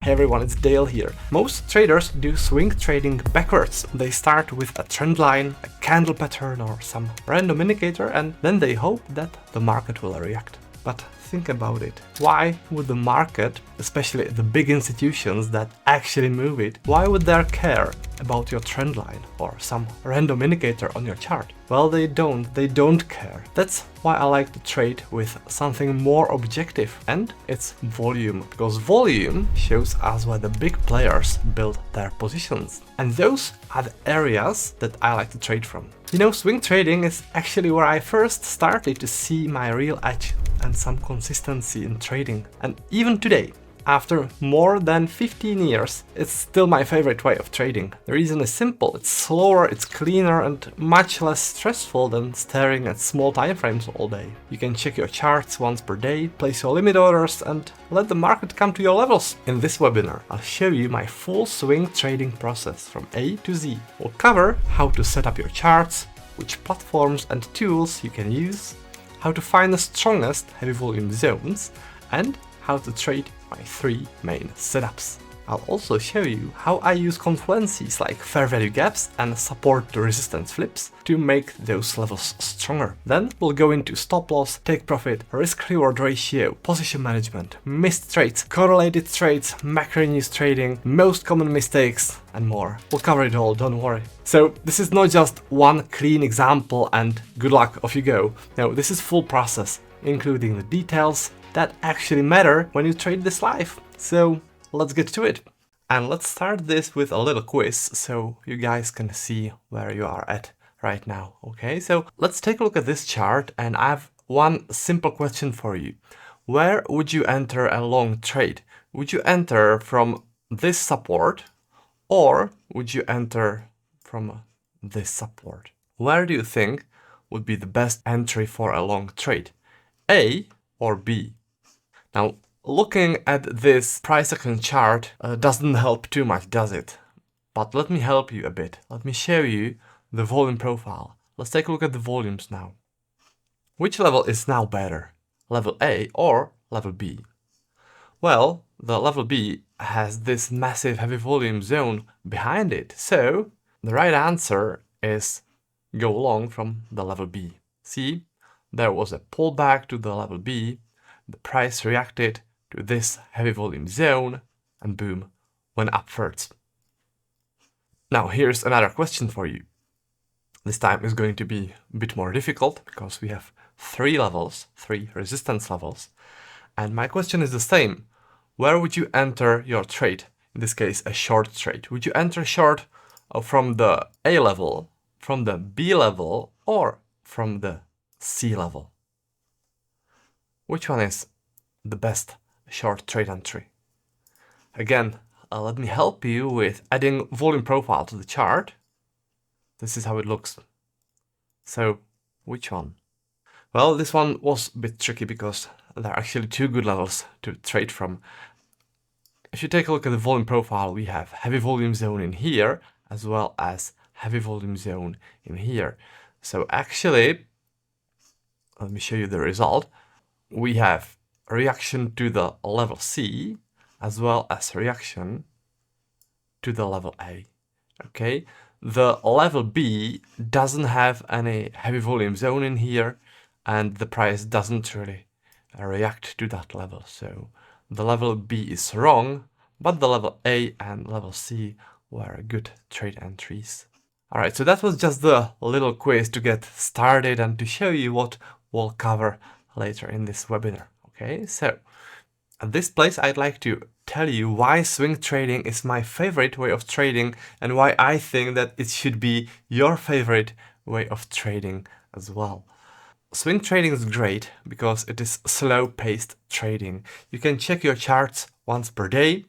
Hey everyone, it's Dale here. Most traders do swing trading backwards. They start with a trend line, a candle pattern or some random indicator, and then they hope that the market will react. But think about it. Why would the market, especially the big institutions that actually move it, why would they care about your trend line or some random indicator on your chart? Well, they don't care. That's why I like to trade with something more objective, and it's volume, because volume shows us where the big players build their positions. And those are the areas that I like to trade from. You know, swing trading is actually where I first started to see my real edge and some consistency in trading. And even today, after more than 15 years, it's still my favorite way of trading. The reason is simple: it's slower, it's cleaner, and much less stressful than staring at small time frames all day. You can check your charts once per day, place your limit orders, and let the market come to your levels. In this webinar, I'll show you my full swing trading process from A to Z. We'll cover how to set up your charts, which platforms and tools you can use, how to find the strongest heavy volume zones, and how to trade my 3 main setups. I'll also show you how I use Confluences like fair value gaps and support to resistance flips to make those levels stronger. Then we'll go into stop loss, take profit, risk reward ratio, position management, missed trades, correlated trades, macro news trading, most common mistakes, and more. We'll cover it all, don't worry. So this is not just one clean example and good luck, off you go. No, this is full process, including the details that actually matter when you trade this live. So let's get to it. And let's start this with a little quiz so you guys can see where you are at right now. Okay, so let's take a look at this chart, and I have one simple question for you. Where would you enter a long trade? Would you enter from this support, or would you enter from this support? Where do you think would be the best entry for a long trade? A or B? Now, looking at this price action chart doesn't help too much, does it? But let me help you a bit. Let me show you the volume profile. Let's take a look at the volumes now. Which level is now better? Level A or level B? Well, the level B has this massive heavy volume zone behind it, so the right answer is go long from the level B. See, there was a pullback to the level B, the price reacted to this heavy volume zone, and boom, went upwards. Now here's another question for you. This time is going to be a bit more difficult because we have 3 levels, 3 resistance levels. And my question is the same. Where would you enter your trade? In this case, a short trade. Would you enter short from the A level, from the B level, or from the C level? Which one is the best short trade entry? Again, let me help you with adding volume profile to the chart. This is how it looks. So, which one? Well, this one was a bit tricky because there are actually 2 good levels to trade from. If you take a look at the volume profile, we have heavy volume zone in here, as well as heavy volume zone in here. So actually, let me show you the result. We have reaction to the level C, as well as reaction to the level A. Okay, the level B doesn't have any heavy volume zone in here, and the price doesn't really react to that level. So the level B is wrong, but the level A and level C were good trade entries. All right, so that was just the little quiz to get started and to show you what we'll cover later in this webinar. Okay, so at this place I'd like to tell you why swing trading is my favorite way of trading and why I think that it should be your favorite way of trading as well. Swing trading is great because it is slow-paced trading. You can check your charts once per day.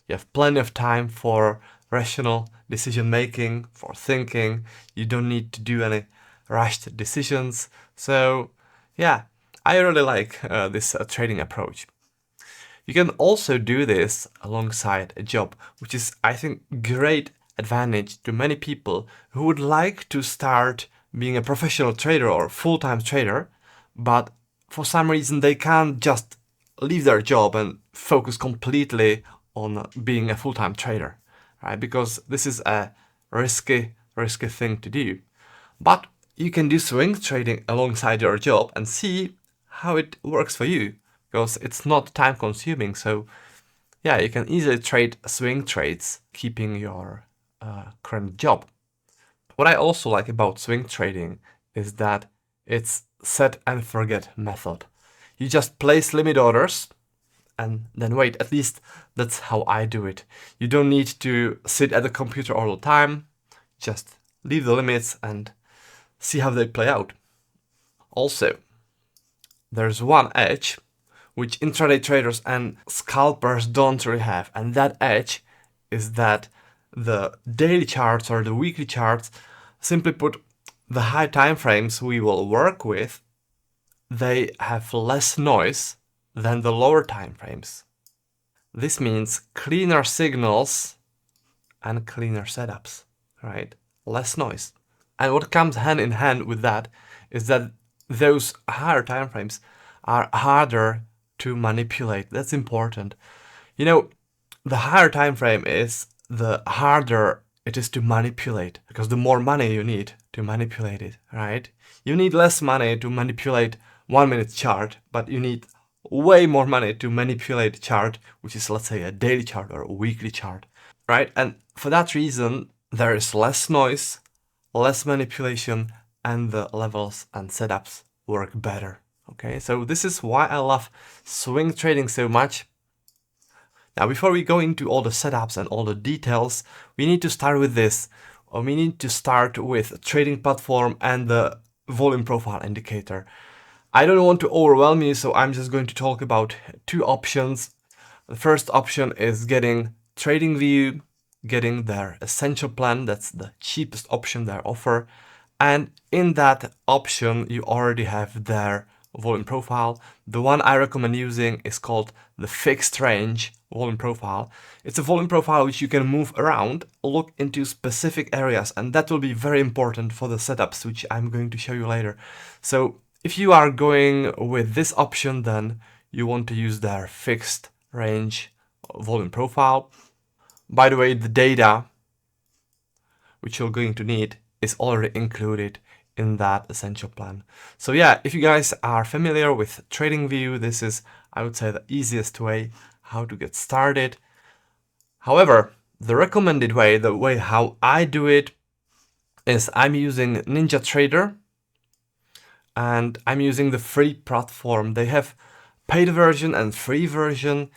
You have plenty of time for rational decision making, for thinking. You don't need to do any rushed decisions. So yeah, I really like this trading approach. You can also do this alongside a job, which is, I think, great advantage to many people who would like to start being a professional trader or full-time trader, but for some reason they can't just leave their job and focus completely on being a full-time trader, right? Because this is a risky thing to do. But you can do swing trading alongside your job and see how it works for you, because it's not time consuming. So yeah, you can easily trade swing trades, keeping your current job. What I also like about swing trading is that it's set and forget method. You just place limit orders and then wait. At least that's how I do it. You don't need to sit at the computer all the time. Just leave the limits and see how they play out. Also, there's one edge which intraday traders and scalpers don't really have, and that edge is that the daily charts or the weekly charts, simply put, the high time frames we will work with, they have less noise than the lower time frames. This means cleaner signals and cleaner setups, right? Less noise. And what comes hand in hand with that is that those higher time frames are harder to manipulate. That's important. You know, the higher time frame is, the harder it is to manipulate, because the more money you need to manipulate it, right? You need less money to manipulate 1 minute chart, but you need way more money to manipulate a chart, which is, let's say, a daily chart or a weekly chart, right? And for that reason, there is less noise, less manipulation, and the levels and setups work better. Okay, so this is why I love swing trading so much. Now, before we go into all the setups and all the details, we need to start with this. We need to start with trading platform and the volume profile indicator. I don't want to overwhelm you, so I'm just going to talk about two options. The first option is getting TradingView, getting their essential plan. That's the cheapest option they offer. And in that option, you already have their volume profile. The one I recommend using is called the fixed range volume profile. It's a volume profile which you can move around, look into specific areas, and that will be very important for the setups, which I'm going to show you later. So if you are going with this option, then you want to use their fixed range volume profile. By the way, the data which you're going to need is already included in that essential plan. So yeah, if you guys are familiar with TradingView, this is, I would say, the easiest way how to get started. However, the recommended way, the way how I do it, is I'm using NinjaTrader, and I'm using the free platform. They have paid version and free version,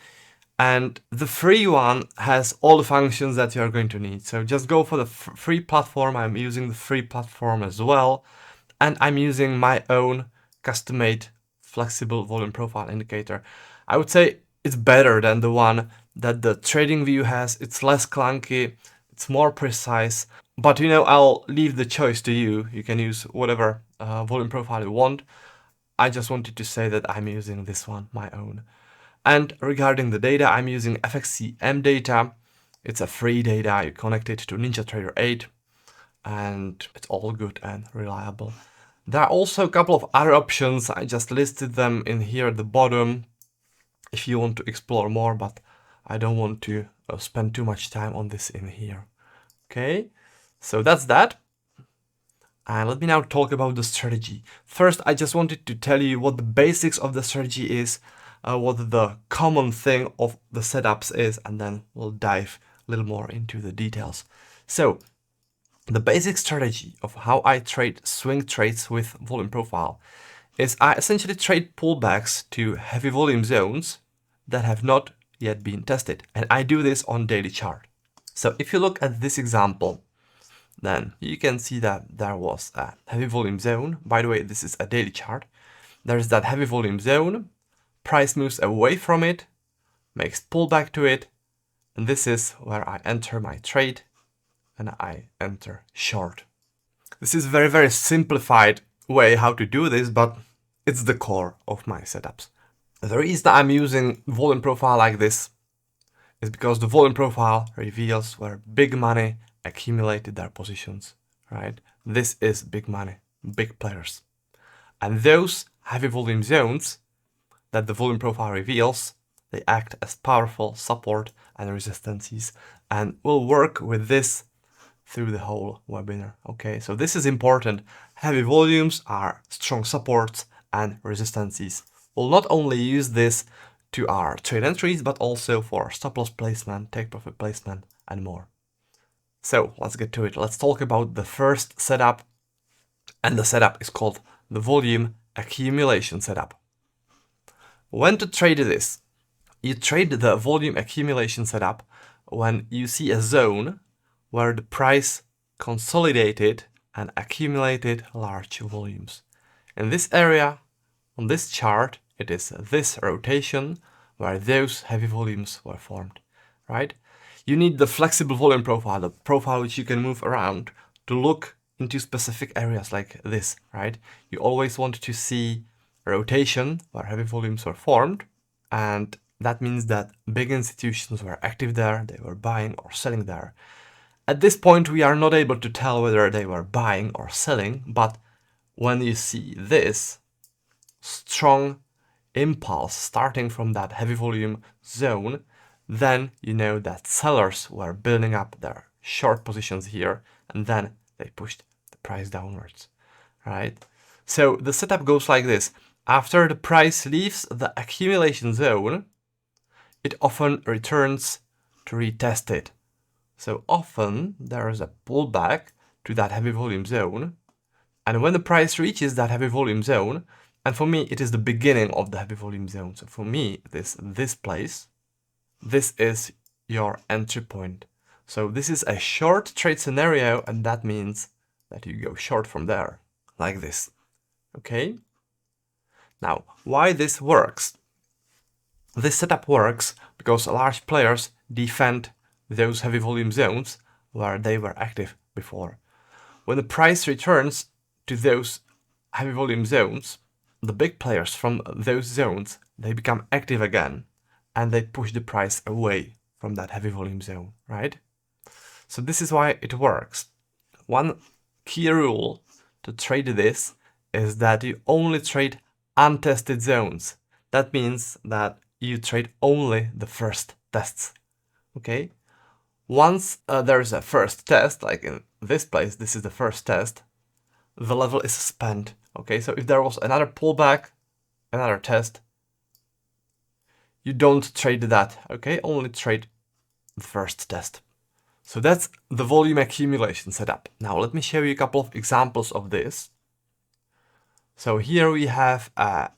and the free one has all the functions that you are going to need. So just go for the free platform. I'm using the free platform as well. And I'm using my own custom-made flexible volume profile indicator. I would say it's better than the one that the TradingView has. It's less clunky, it's more precise. But you know, I'll leave the choice to you. You can use whatever volume profile you want. I just wanted to say that I'm using this one, my own. And regarding the data, I'm using FXCM data. It's a free data. You connect it to NinjaTrader 8, and it's all good and reliable. There are also a couple of other options. I just listed them in here at the bottom if you want to explore more, but I don't want to spend too much time on this in here. Okay, so that's that. And let me now talk about the strategy. First, I just wanted to tell you what the basics of the strategy is, what the common thing of the setups is, and then we'll dive a little more into the details. So the basic strategy of how I trade swing trades with volume profile is I essentially trade pullbacks to heavy volume zones that have not yet been tested. And I do this on daily chart. So if you look at this example, then you can see that there was a heavy volume zone. By the way, this is a daily chart. There's that heavy volume zone. Price moves away from it, makes pullback to it. And this is where I enter my trade and I enter short. This is a very, very simplified way how to do this, but it's the core of my setups. The reason I'm using volume profile like this is because the volume profile reveals where big money accumulated their positions, right? This is big money, big players. And those heavy volume zones that the volume profile reveals, They act as powerful support and resistances, and we'll work with this through the whole webinar. Okay, so this is important. Heavy volumes are strong supports and resistances. We'll not only use this to our trade entries, but also for stop loss placement, take profit placement, and more. So let's get to it. Let's talk about the first setup, and the setup is called the volume accumulation setup. When to trade this? You trade the volume accumulation setup when you see a zone where the price consolidated and accumulated large volumes. In this area, on this chart, it is this rotation where those heavy volumes were formed, right? You need the flexible volume profile, the profile which you can move around to look into specific areas like this, right? You always want to see rotation where heavy volumes were formed, and that means that big institutions were active there, they were buying or selling there. At this point, we are not able to tell whether they were buying or selling, but when you see this strong impulse starting from that heavy volume zone, then you know that sellers were building up their short positions here, and then they pushed the price downwards, right? So the setup goes like this. After the price leaves the accumulation zone, it often returns to retest it. So often there is a pullback to that heavy volume zone, and when the price reaches that heavy volume zone, and for me it is the beginning of the heavy volume zone, so for me this place, this is your entry point. So this is a short trade scenario, and that means that you go short from there, like this, okay? Now, why this works? This setup works because large players defend those heavy volume zones where they were active before. When the price returns to those heavy volume zones, the big players from those zones, they become active again, and they push the price away from that heavy volume zone, right? So this is why it works. One key rule to trade this is that you only trade untested zones. That means that you trade only the first tests, okay? Once there is a first test, like in this place, this is the first test, the level is spent, okay? So if there was another pullback, another test, you don't trade that, okay? Only trade the first test. So that's the volume accumulation setup. Now let me show you a couple of examples of this. So here we have a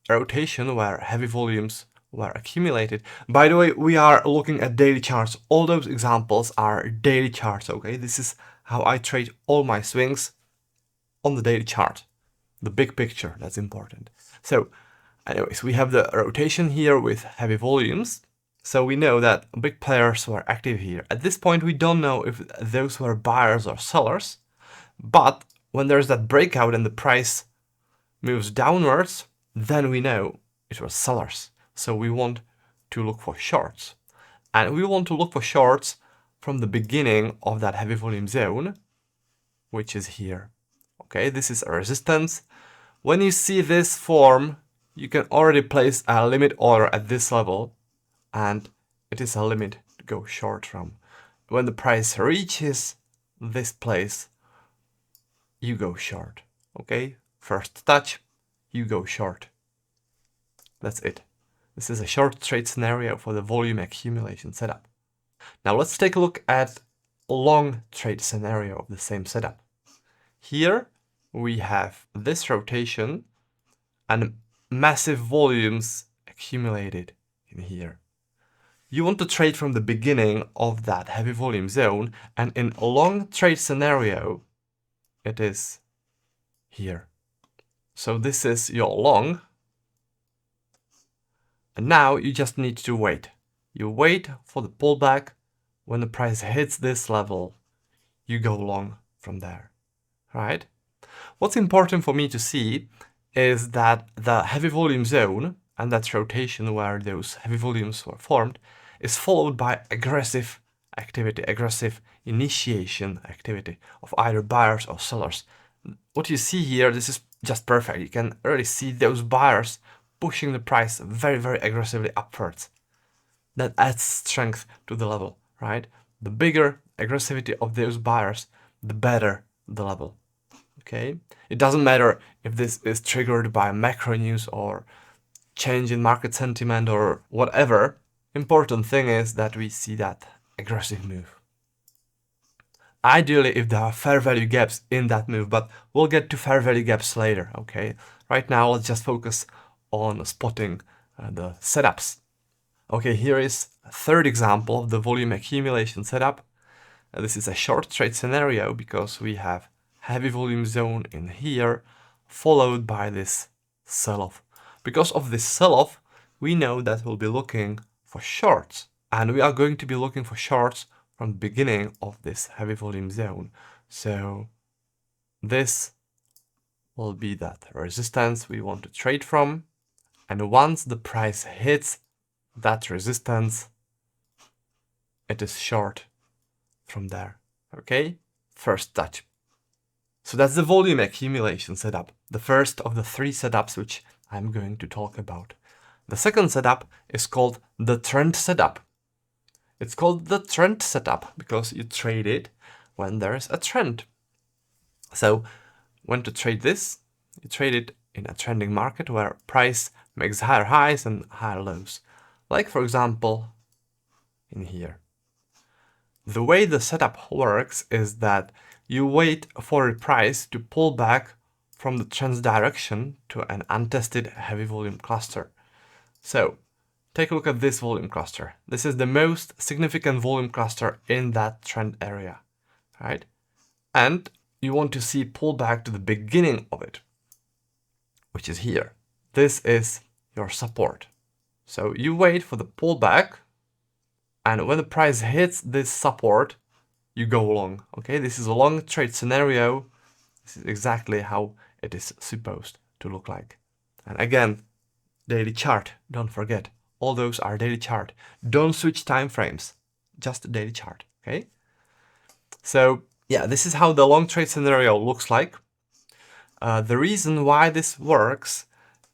rotation where heavy volumes were accumulated. By the way, we are looking at daily charts. All those examples are daily charts, okay? This is how I trade all my swings on the daily chart. The big picture, that's important. So anyways, we have the rotation here with heavy volumes. So we know that big players were active here. At this point, we don't know if those were buyers or sellers, but when there's that breakout and the price moves downwards, then we know it was sellers. So we want to look for shorts. And we want to look for shorts from the beginning of that heavy volume zone, which is here. Okay, this is a resistance. When you see this form, you can already place a limit order at this level, and it is a limit to go short from. When the price reaches this place, you go short. Okay, first touch, you go short. That's it. This is a short trade scenario for the volume accumulation setup. Now let's take a look at a long trade scenario of the same setup. Here we have this rotation and massive volumes accumulated in here. You want to trade from the beginning of that heavy volume zone, and in a long trade scenario, it is here. So this is your long. And now you just need to wait. You wait for the pullback. When the price hits this level, you go long from there, right? What's important for me to see is that the heavy volume zone and that rotation where those heavy volumes were formed is followed by aggressive activity, aggressive initiation activity of either buyers or sellers. What you see here, this is just perfect. You can really see those buyers pushing the price very, very aggressively upwards. That adds strength to the level, right? The bigger aggressivity of those buyers, the better the level, okay? It doesn't matter if this is triggered by macro news or change in market sentiment or whatever. Important thing is that we see that aggressive move. Ideally, if there are fair value gaps in that move, but we'll get to fair value gaps later, okay? Right now, let's just focus on spotting the setups. Okay, here is a third example of the volume accumulation setup. This is a short trade scenario because we have heavy volume zone in here, followed by this sell-off. Because of this sell-off, we know that we'll be looking for shorts, and we are going to be looking for shorts from the beginning of this heavy volume zone. So this will be that resistance we want to trade from, and once the price hits that resistance, it is short from there, okay? First touch. So that's the volume accumulation setup, the first of the three setups which I'm going to talk about. The second setup is called the trend setup. It's called the trend setup because you trade it when there's a trend. So when to trade this, you trade it in a trending market where price makes higher highs and higher lows. Like for example, in here. The way the setup works is that you wait for a price to pull back from the trend's direction to an untested heavy volume cluster. So take a look at this volume cluster. This is the most significant volume cluster in that trend area, right? And you want to see pullback to the beginning of it, which is here. This is your support. So you wait for the pullback, and when the price hits this support, you go long, okay? This is a long trade scenario. This is exactly how it is supposed to look like. And again, daily chart, don't forget. All those are daily chart. Don't switch time frames, just daily chart, okay? So yeah, this is how the long trade scenario looks like. The reason why this works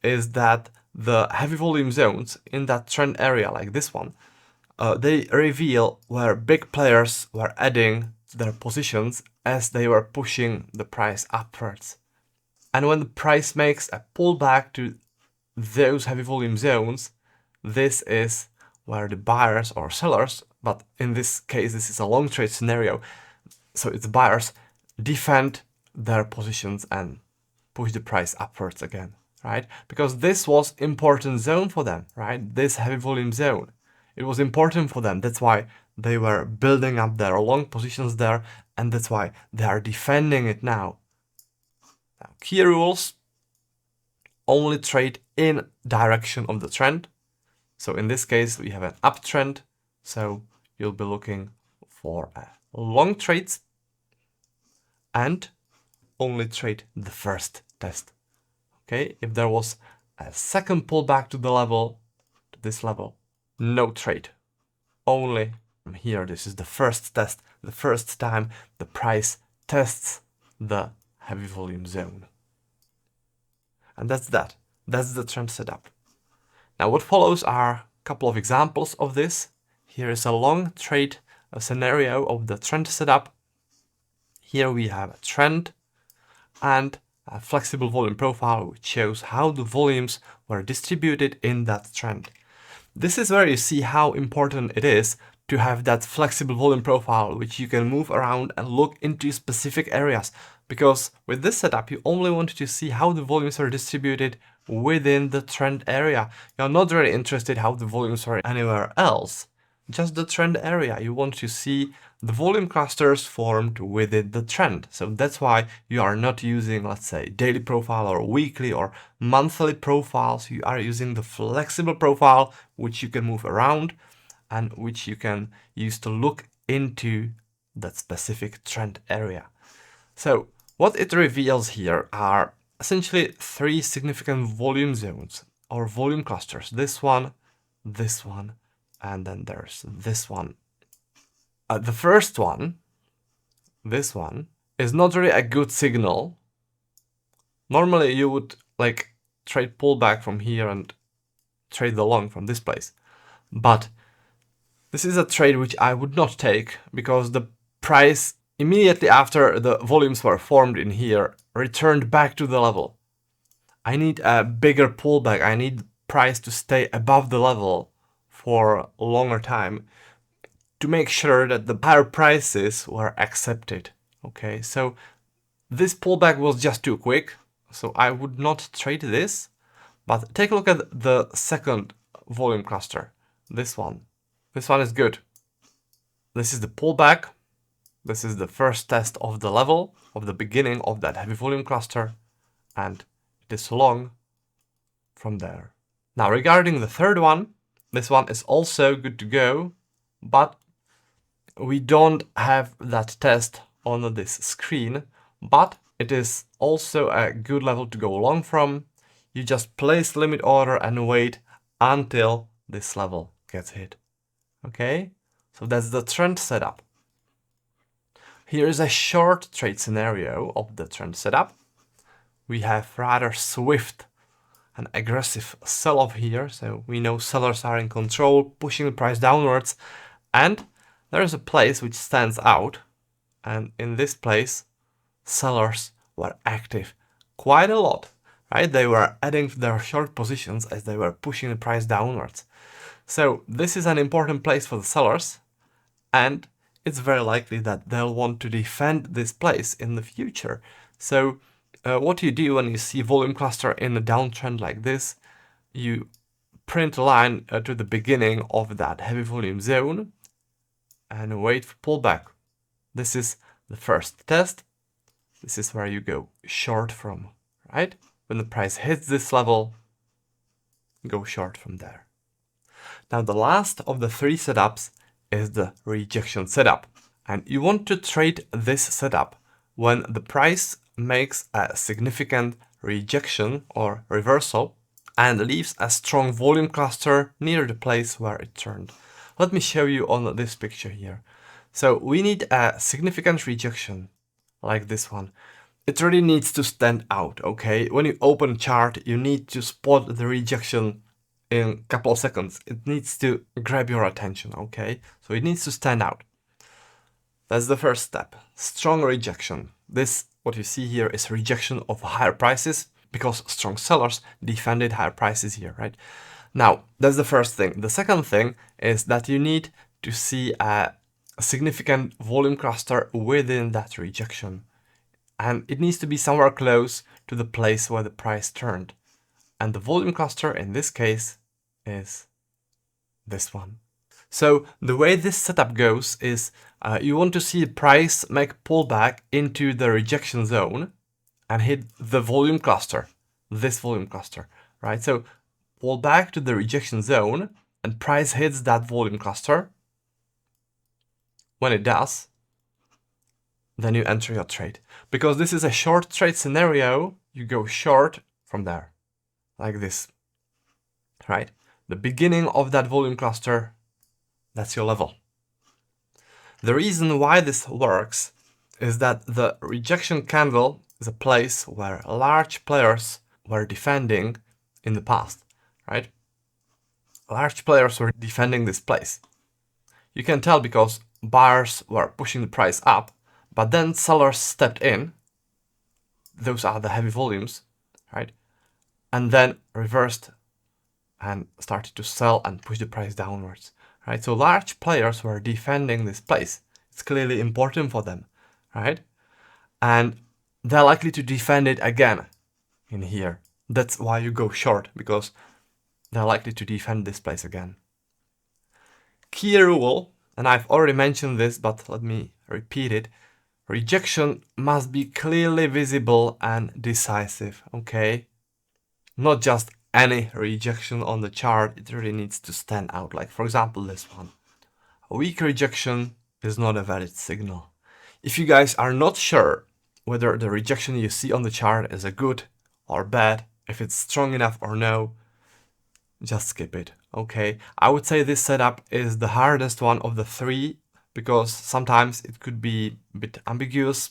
is that the heavy volume zones in that trend area, like this one, they reveal where big players were adding to their positions as they were pushing the price upwards. And when the price makes a pullback to those heavy volume zones, this is where the buyers or sellers, but in this case, this is a long trade scenario, so it's buyers, defend their positions and push the price upwards again, right? Because this was important zone for them, right? This heavy volume zone. It was important for them. That's why they were building up their long positions there, and that's why they are defending it now. Now, key rules: only trade in direction of the trend. So in this case, we have an uptrend, so you'll be looking for long trades and only trade the first test. Okay, if there was a second pullback to the level, to this level, no trade. Only from here, this is the first test, the first time the price tests the heavy volume zone. And that's that. That's the trend setup. Now what follows are a couple of examples of this. Here is a long trade scenario of the trend setup. Here we have a trend and a flexible volume profile, which shows how the volumes were distributed in that trend. This is where you see how important it is to have that flexible volume profile, which you can move around and look into specific areas. Because with this setup, you only want to see how the volumes are distributed within the trend area. You're not really interested how the volumes are anywhere else. Just the trend area. You want to see the volume clusters formed within the trend. So that's why you are not using, let's say, daily profile or weekly or monthly profiles. You are using the flexible profile, which you can move around and which you can use to look into that specific trend area. So what it reveals here are essentially three significant volume zones or volume clusters. This one, and then there's this one. The first one, this one, is not really a good signal. Normally you would trade pullback from here and trade the long from this place. But this is a trade which I would not take because the price immediately after the volumes were formed in here returned back to the level. I need a bigger pullback. I need price to stay above the level for a longer time to make sure that the higher prices were accepted. Okay, so this pullback was just too quick, so I would not trade this. But take a look at the second volume cluster, this one. This one is good. This is the pullback. This is the first test of the level, of the beginning of that heavy volume cluster, and it is long from there. Now regarding the third one, this one is also good to go, but we don't have that test on this screen, but it is also a good level to go long from. You just place limit order and wait until this level gets hit. Okay, so that's the trend setup. Here is a short trade scenario of the trend setup. We have rather swift and aggressive sell-off here, so we know sellers are in control, pushing the price downwards, and there is a place which stands out, and in this place sellers were active quite a lot, right? They were adding their short positions as they were pushing the price downwards. So this is an important place for the sellers, and it's very likely that they'll want to defend this place in the future. So what you do when you see volume cluster in a downtrend like this, you print a line to the beginning of that heavy volume zone and wait for pullback. This is the first test. This is where you go short from, right? When the price hits this level, go short from there. Now the last of the three setups is the rejection setup. And you want to trade this setup when the price makes a significant rejection or reversal and leaves a strong volume cluster near the place where it turned. Let me show you on this picture here. So we need a significant rejection like this one. It really needs to stand out, okay? When you open a chart, you need to spot the rejection in a couple of seconds. It needs to grab your attention, okay? So it needs to stand out. That's the first step, strong rejection. This, what you see here, is rejection of higher prices because strong sellers defended higher prices here, right? Now, that's the first thing. The second thing is that you need to see a significant volume cluster within that rejection. And it needs to be somewhere close to the place where the price turned. And the volume cluster in this case is this one. So the way this setup goes is you want to see the price make pullback into the rejection zone and hit the volume cluster, this volume cluster, right? So pull back to the rejection zone and price hits that volume cluster. When it does, then you enter your trade. Because this is a short trade scenario, you go short from there, like this, right? The beginning of that volume cluster, that's your level. The reason why this works is that the rejection candle is a place where large players were defending in the past, right? Large players were defending this place. You can tell because buyers were pushing the price up, but then sellers stepped in. Those are the heavy volumes, right? And then reversed and started to sell and push the price downwards, right? So large players were defending this place. It's clearly important for them, right? And they're likely to defend it again in here. That's why you go short, because they're likely to defend this place again. Key rule, and I've already mentioned this, but let me repeat it. Rejection must be clearly visible and decisive, okay? Not just any rejection on the chart, it really needs to stand out. Like for example, this one. A weak rejection is not a valid signal. If you guys are not sure whether the rejection you see on the chart is a good or bad, if it's strong enough or no, just skip it, okay? I would say this setup is the hardest one of the three because sometimes it could be a bit ambiguous,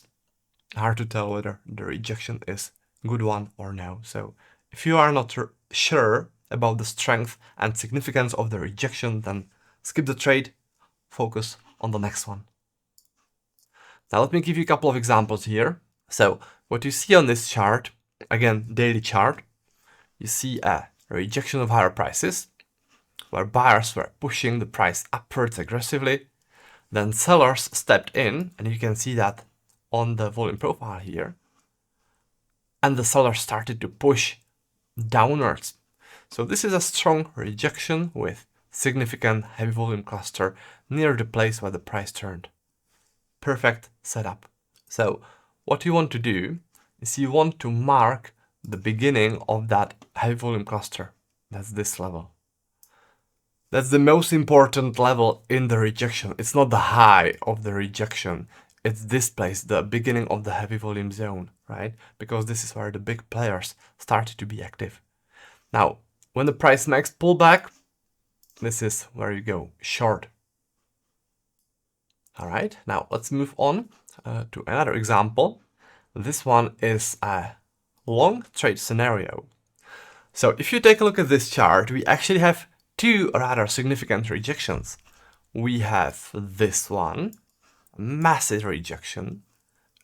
hard to tell whether the rejection is a good one or no. So If you are not sure about the strength and significance of the rejection, then skip the trade, focus on the next one. Now let me give you a couple of examples here. So what you see on this chart, again, daily chart, you see a rejection of higher prices, where buyers were pushing the price upwards aggressively. Then sellers stepped in, and you can see that on the volume profile here. And the sellers started to push downwards. So this is a strong rejection with significant heavy volume cluster near the place where the price turned. Perfect setup. So what you want to do is you want to mark the beginning of that heavy volume cluster. That's this level. That's the most important level in the rejection. It's not the high of the rejection. It's this place, the beginning of the heavy volume zone, right? Because this is where the big players started to be active. Now, when the price makes pullback, this is where you go short. All right, now let's move on to another example. This one is a long trade scenario. So if you take a look at this chart, we actually have two rather significant rejections. We have this one, massive rejection,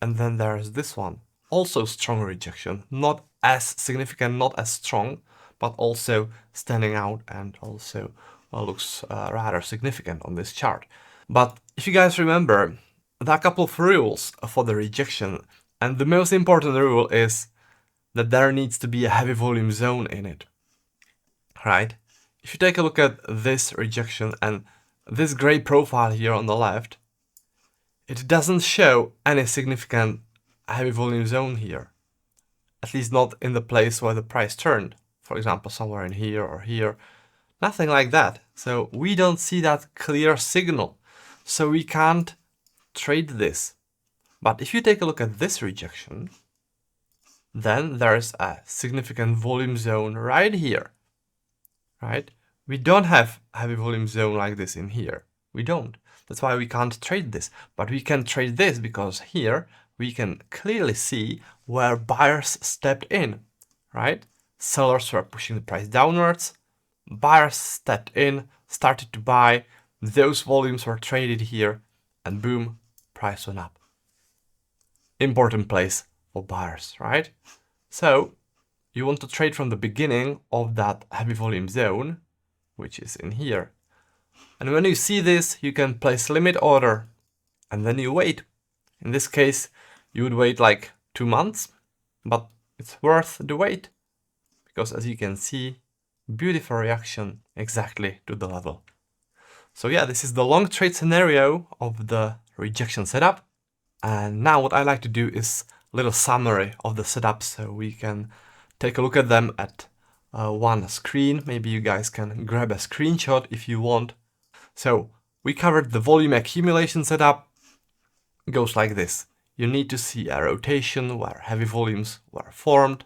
and then there's this one, also strong rejection, not as significant, not as strong, but also standing out and also looks rather significant on this chart. But if you guys remember, there are a couple of rules for the rejection, and the most important rule is that there needs to be a heavy volume zone in it, right? If you take a look at this rejection and this gray profile here on the left, it doesn't show any significant heavy volume zone here, at least not in the place where the price turned. For example, somewhere in here or here, nothing like that. So we don't see that clear signal. So we can't trade this. But if you take a look at this rejection, then there's a significant volume zone right here, right? We don't have a heavy volume zone like this in here. We don't. That's why we can't trade this. But we can trade this because here we can clearly see where buyers stepped in, right? Sellers were pushing the price downwards. Buyers stepped in, started to buy. Those volumes were traded here, and boom, price went up. Important place for buyers, right? So you want to trade from the beginning of that heavy volume zone, which is in here. And when you see this, you can place limit order, and then you wait. In this case, you would wait like 2 months, but it's worth the wait, because as you can see, beautiful reaction exactly to the level. So yeah, this is the long trade scenario of the rejection setup. And now what I like to do is a little summary of the setup, so we can take a look at them at one screen. Maybe you guys can grab a screenshot if you want. So we covered the volume accumulation setup. It goes like this. You need to see a rotation where heavy volumes were formed,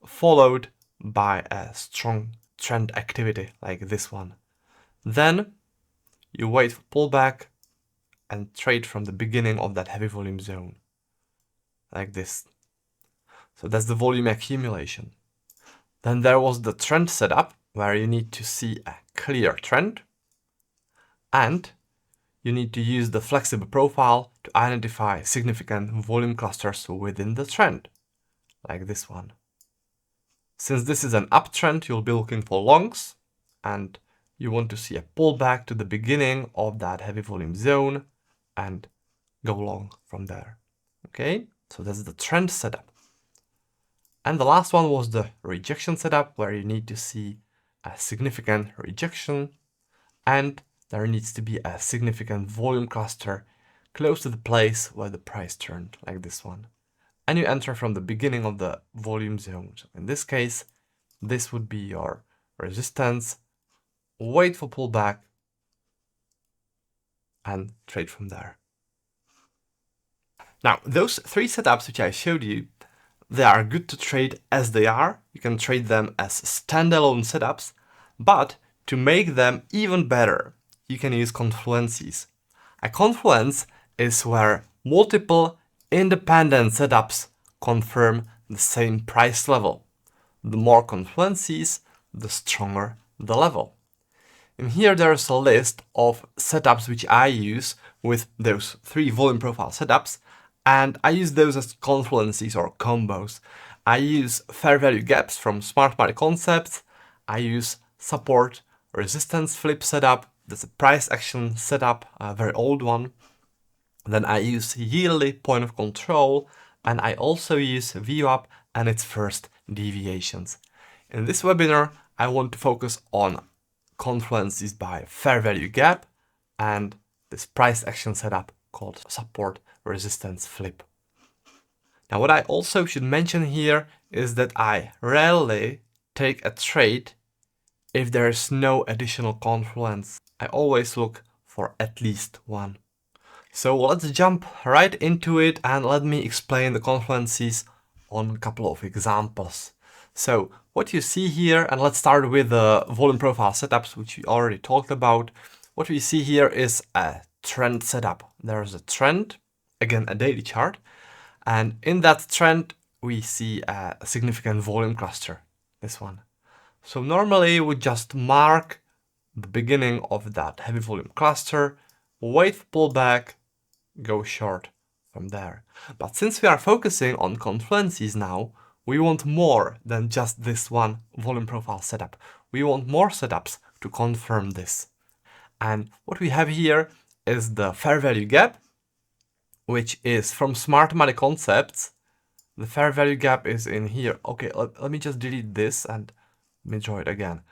followed by a strong trend activity like this one. Then you wait for pullback and trade from the beginning of that heavy volume zone, like this. So that's the volume accumulation. Then there was the trend setup, where you need to see a clear trend, and you need to use the flexible profile to identify significant volume clusters within the trend, like this one. Since this is an uptrend, you'll be looking for longs, and you want to see a pullback to the beginning of that heavy volume zone and go long from there. Okay, so that's the trend setup. And the last one was the rejection setup, where you need to see a significant rejection and there needs to be a significant volume cluster close to the place where the price turned, like this one. And you enter from the beginning of the volume zone. So in this case, this would be your resistance, wait for pullback, and trade from there. Now, those three setups which I showed you, they are good to trade as they are. You can trade them as standalone setups, but to make them even better, you can use Confluences. A confluence is where multiple independent setups confirm the same price level. The more confluences, the stronger the level. And here there's a list of setups which I use with those 3 volume profile setups, and I use those as confluences or combos. I use fair value gaps from Smart Money Concepts. I use support resistance flip setup. That's a price action setup, a very old one. Then I use yearly point of control, and I also use VWAP and its first deviations. In this webinar, I want to focus on confluences by fair value gap and this price action setup called support resistance flip. Now, what I also should mention here is that I rarely take a trade if there is no additional confluence. I always look for at least one. So let's jump right into it and let me explain the confluences on a couple of examples. So what you see here, and let's start with the volume profile setups, which we already talked about. What we see here is a trend setup. There's a trend, again a daily chart, and in that trend we see a significant volume cluster, this one. So normally we just mark the beginning of that heavy volume cluster, wait for pullback, go short from there. But since we are focusing on confluences now, we want more than just this one volume profile setup. We want more setups to confirm this. And what we have here is the fair value gap, which is from Smart Money Concepts. The fair value gap is in here. Okay, let me just delete this and let me draw it again.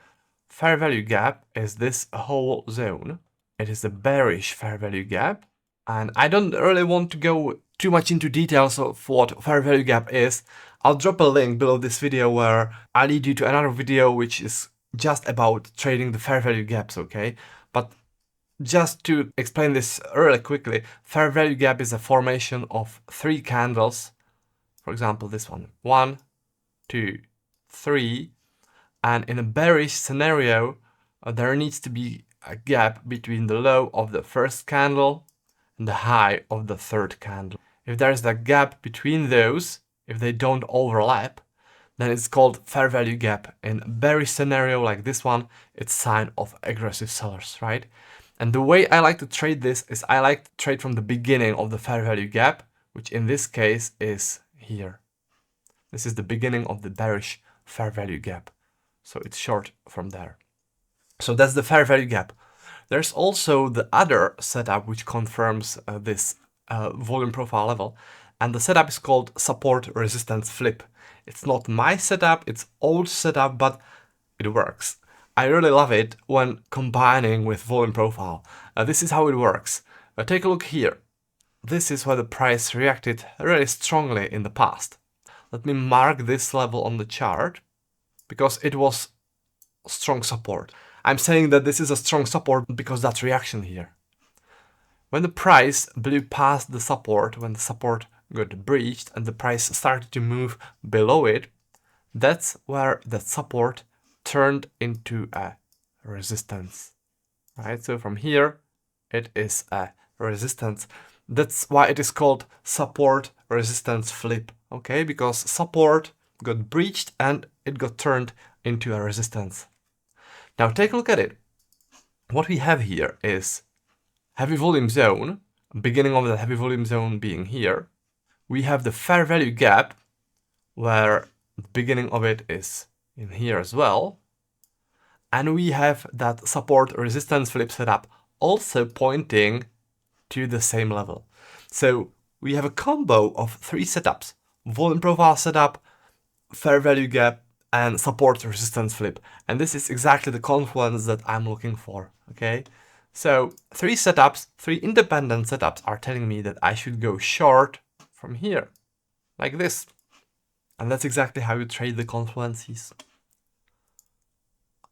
Fair value gap is this whole zone. It is a bearish fair value gap. And I don't really want to go too much into details of what fair value gap is. I'll drop a link below this video where I lead you to another video which is just about trading the fair value gaps, okay? But just to explain this really quickly, fair value gap is a formation of 3 candles. For example, this one, 1, 2, 3. And in a bearish scenario, there needs to be a gap between the low of the first candle and the high of the third candle. If there's a gap between those, if they don't overlap, then it's called fair value gap. In a bearish scenario like this one, it's sign of aggressive sellers, right? And the way I like to trade this is I like to trade from the beginning of the fair value gap, which in this case is here. This is the beginning of the bearish fair value gap. So it's short from there. So that's the fair value gap. There's also the other setup which confirms this volume profile level, and the setup is called support resistance flip. It's not my setup, it's old setup, but it works. I really love it when combining with volume profile. This is how it works. Take a look here. This is where the price reacted really strongly in the past. Let me mark this level on the chart because it was strong support. I'm saying that this is a strong support because that reaction here. When the price blew past the support, when the support got breached and the price started to move below it, that's where that support turned into a resistance, right? So from here, it is a resistance. That's why it is called support resistance flip, okay? Because support got breached and it got turned into a resistance. Now take a look at it. What we have here is heavy volume zone, beginning of the heavy volume zone being here. We have the fair value gap, where the beginning of it is in here as well. And we have that support resistance flip setup also pointing to the same level. So we have a combo of 3 setups: volume profile setup, fair value gap, and support resistance flip. And this is exactly the confluence that I'm looking for, okay? So 3 setups, 3 independent setups are telling me that I should go short from here, like this. And that's exactly how you trade the confluences.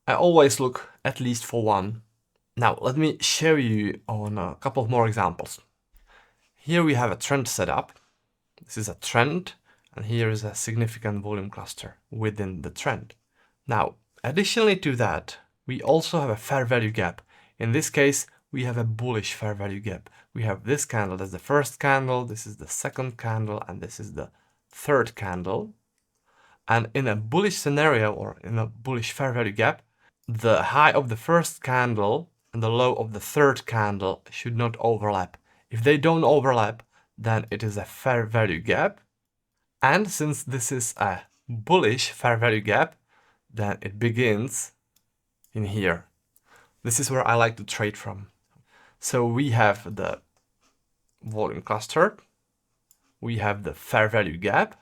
I always look at least for one. Now let me show you on a couple of more examples. Here we have a trend setup. This is a trend, and here is a significant volume cluster within the trend. Now, additionally to that, we also have a fair value gap. In this case, we have a bullish fair value gap. We have this candle, that's the first candle, this is the second candle, and this is the third candle. And in a bullish scenario, or in a bullish fair value gap, the high of the first candle and the low of the third candle should not overlap. If they don't overlap, then it is a fair value gap. And since this is a bullish fair value gap, then it begins in here. This is where I like to trade from. So we have the volume cluster, we have the fair value gap,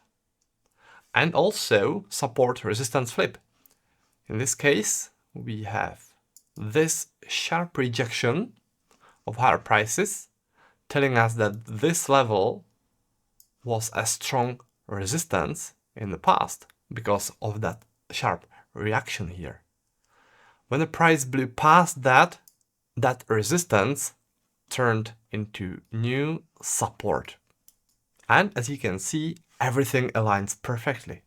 and also support resistance flip. In this case, we have this sharp rejection of higher prices, telling us that this level was a strong resistance in the past because of that sharp reaction here. When the price blew past that resistance turned into new support. And as you can see, everything aligns perfectly.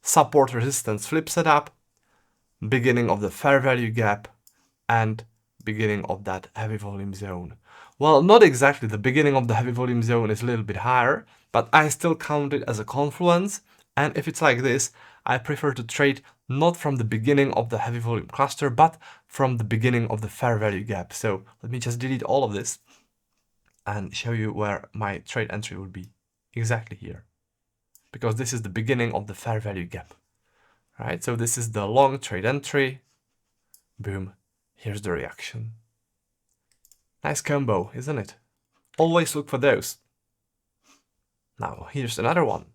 Support resistance flip setup, beginning of the fair value gap, and beginning of that heavy volume zone. Well, not exactly. The beginning of the heavy volume zone is a little bit higher, but I still count it as a confluence. And if it's like this, I prefer to trade not from the beginning of the heavy volume cluster, but from the beginning of the fair value gap. So let me just delete all of this and show you where my trade entry would be. Exactly here. Because this is the beginning of the fair value gap. Right? So this is the long trade entry. Boom. Here's the reaction. Nice combo, isn't it? Always look for those. Now, here's another one.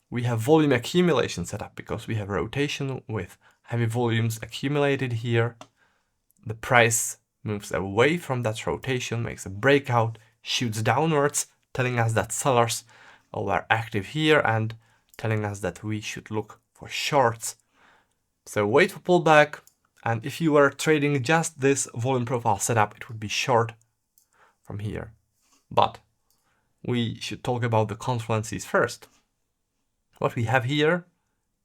We have volume accumulation set up because we have rotation with heavy volumes accumulated here. The price moves away from that rotation, makes a breakout, shoots downwards, telling us that sellers were active here and telling us that we should look for shorts. So wait for pullback, and if you were trading just this volume profile setup, it would be short from here. But we should talk about the confluences first. What we have here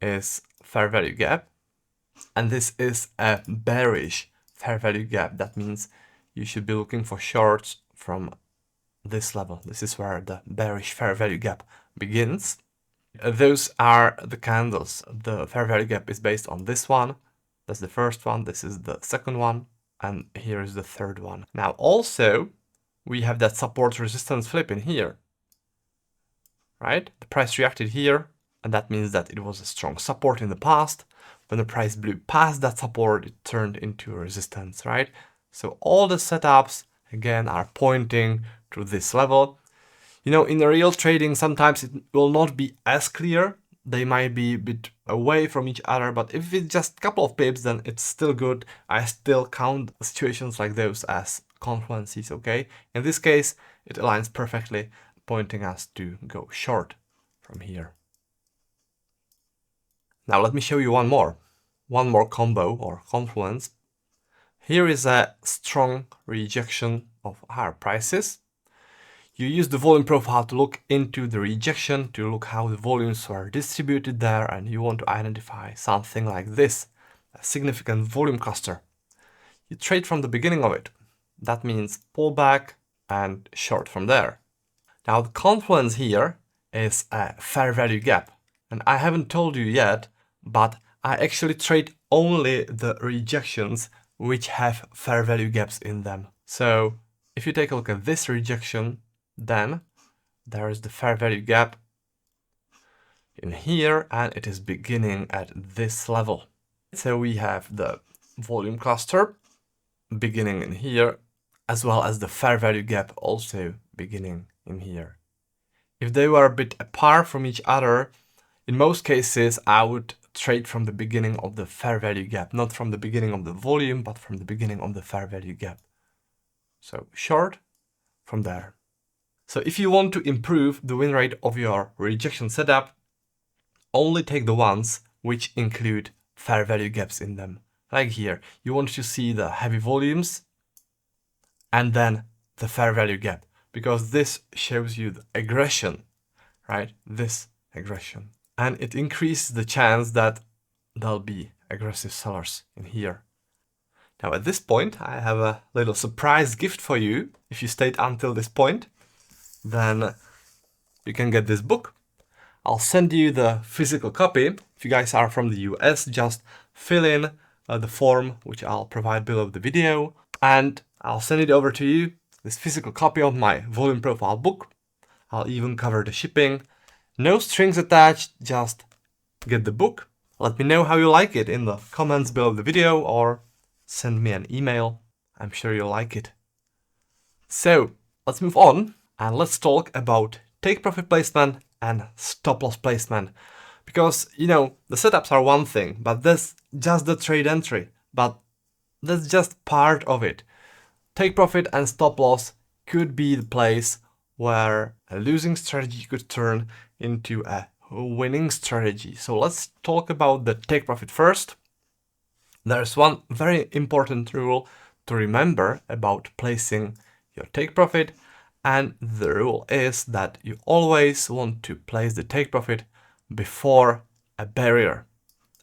is fair value gap, and this is a bearish fair value gap. That means you should be looking for shorts from this level. This is where the bearish fair value gap begins. Those are the candles. The fair value gap is based on this one. That's the first one. This is the second one. And here is the third one. Now also, we have that support resistance flip in here. Right? The price reacted here, and that means that it was a strong support in the past. When the price blew past that support, it turned into a resistance, right? So all the setups, again, are pointing to this level. You know, in the real trading, sometimes it will not be as clear. They might be a bit away from each other, but if it's just a couple of pips, then it's still good. I still count situations like those as confluences, okay? In this case, it aligns perfectly, pointing us to go short from here. Now let me show you one more combo or confluence. Here is a strong rejection of higher prices. You use the volume profile to look into the rejection, to look how the volumes were distributed there, and you want to identify something like this, a significant volume cluster. You trade from the beginning of it. That means pullback and short from there. Now the confluence here is a fair value gap. And I haven't told you yet, but I actually trade only the rejections which have fair value gaps in them. So if you take a look at this rejection, then there is the fair value gap in here, and it is beginning at this level. So we have the volume cluster beginning in here, as well as the fair value gap also beginning in here. If they were a bit apart from each other, in most cases, I would trade from the beginning of the fair value gap, not from the beginning of the volume, but from the beginning of the fair value gap. So short from there. So if you want to improve the win rate of your rejection setup, only take the ones which include fair value gaps in them. Like here, you want to see the heavy volumes and then the fair value gap, because this shows you the aggression, right? This aggression. And it increases the chance that there'll be aggressive sellers in here. Now at this point, I have a little surprise gift for you. If you stayed until this point, then you can get this book. I'll send you the physical copy. If you guys are from the US, just fill in the form, which I'll provide below the video, and I'll send it over to you, this physical copy of my volume profile book. I'll even cover the shipping. No strings attached, just get the book. Let me know how you like it in the comments below the video or send me an email. I'm sure you'll like it. So let's move on and let's talk about take profit placement and stop loss placement. Because, you know, the setups are one thing, but that's just the trade entry. But that's just part of it. Take profit and stop loss could be the place where a losing strategy could turn into a winning strategy. So let's talk about the take profit first. There's one very important rule to remember about placing your take profit, and the rule is that you always want to place the take profit before a barrier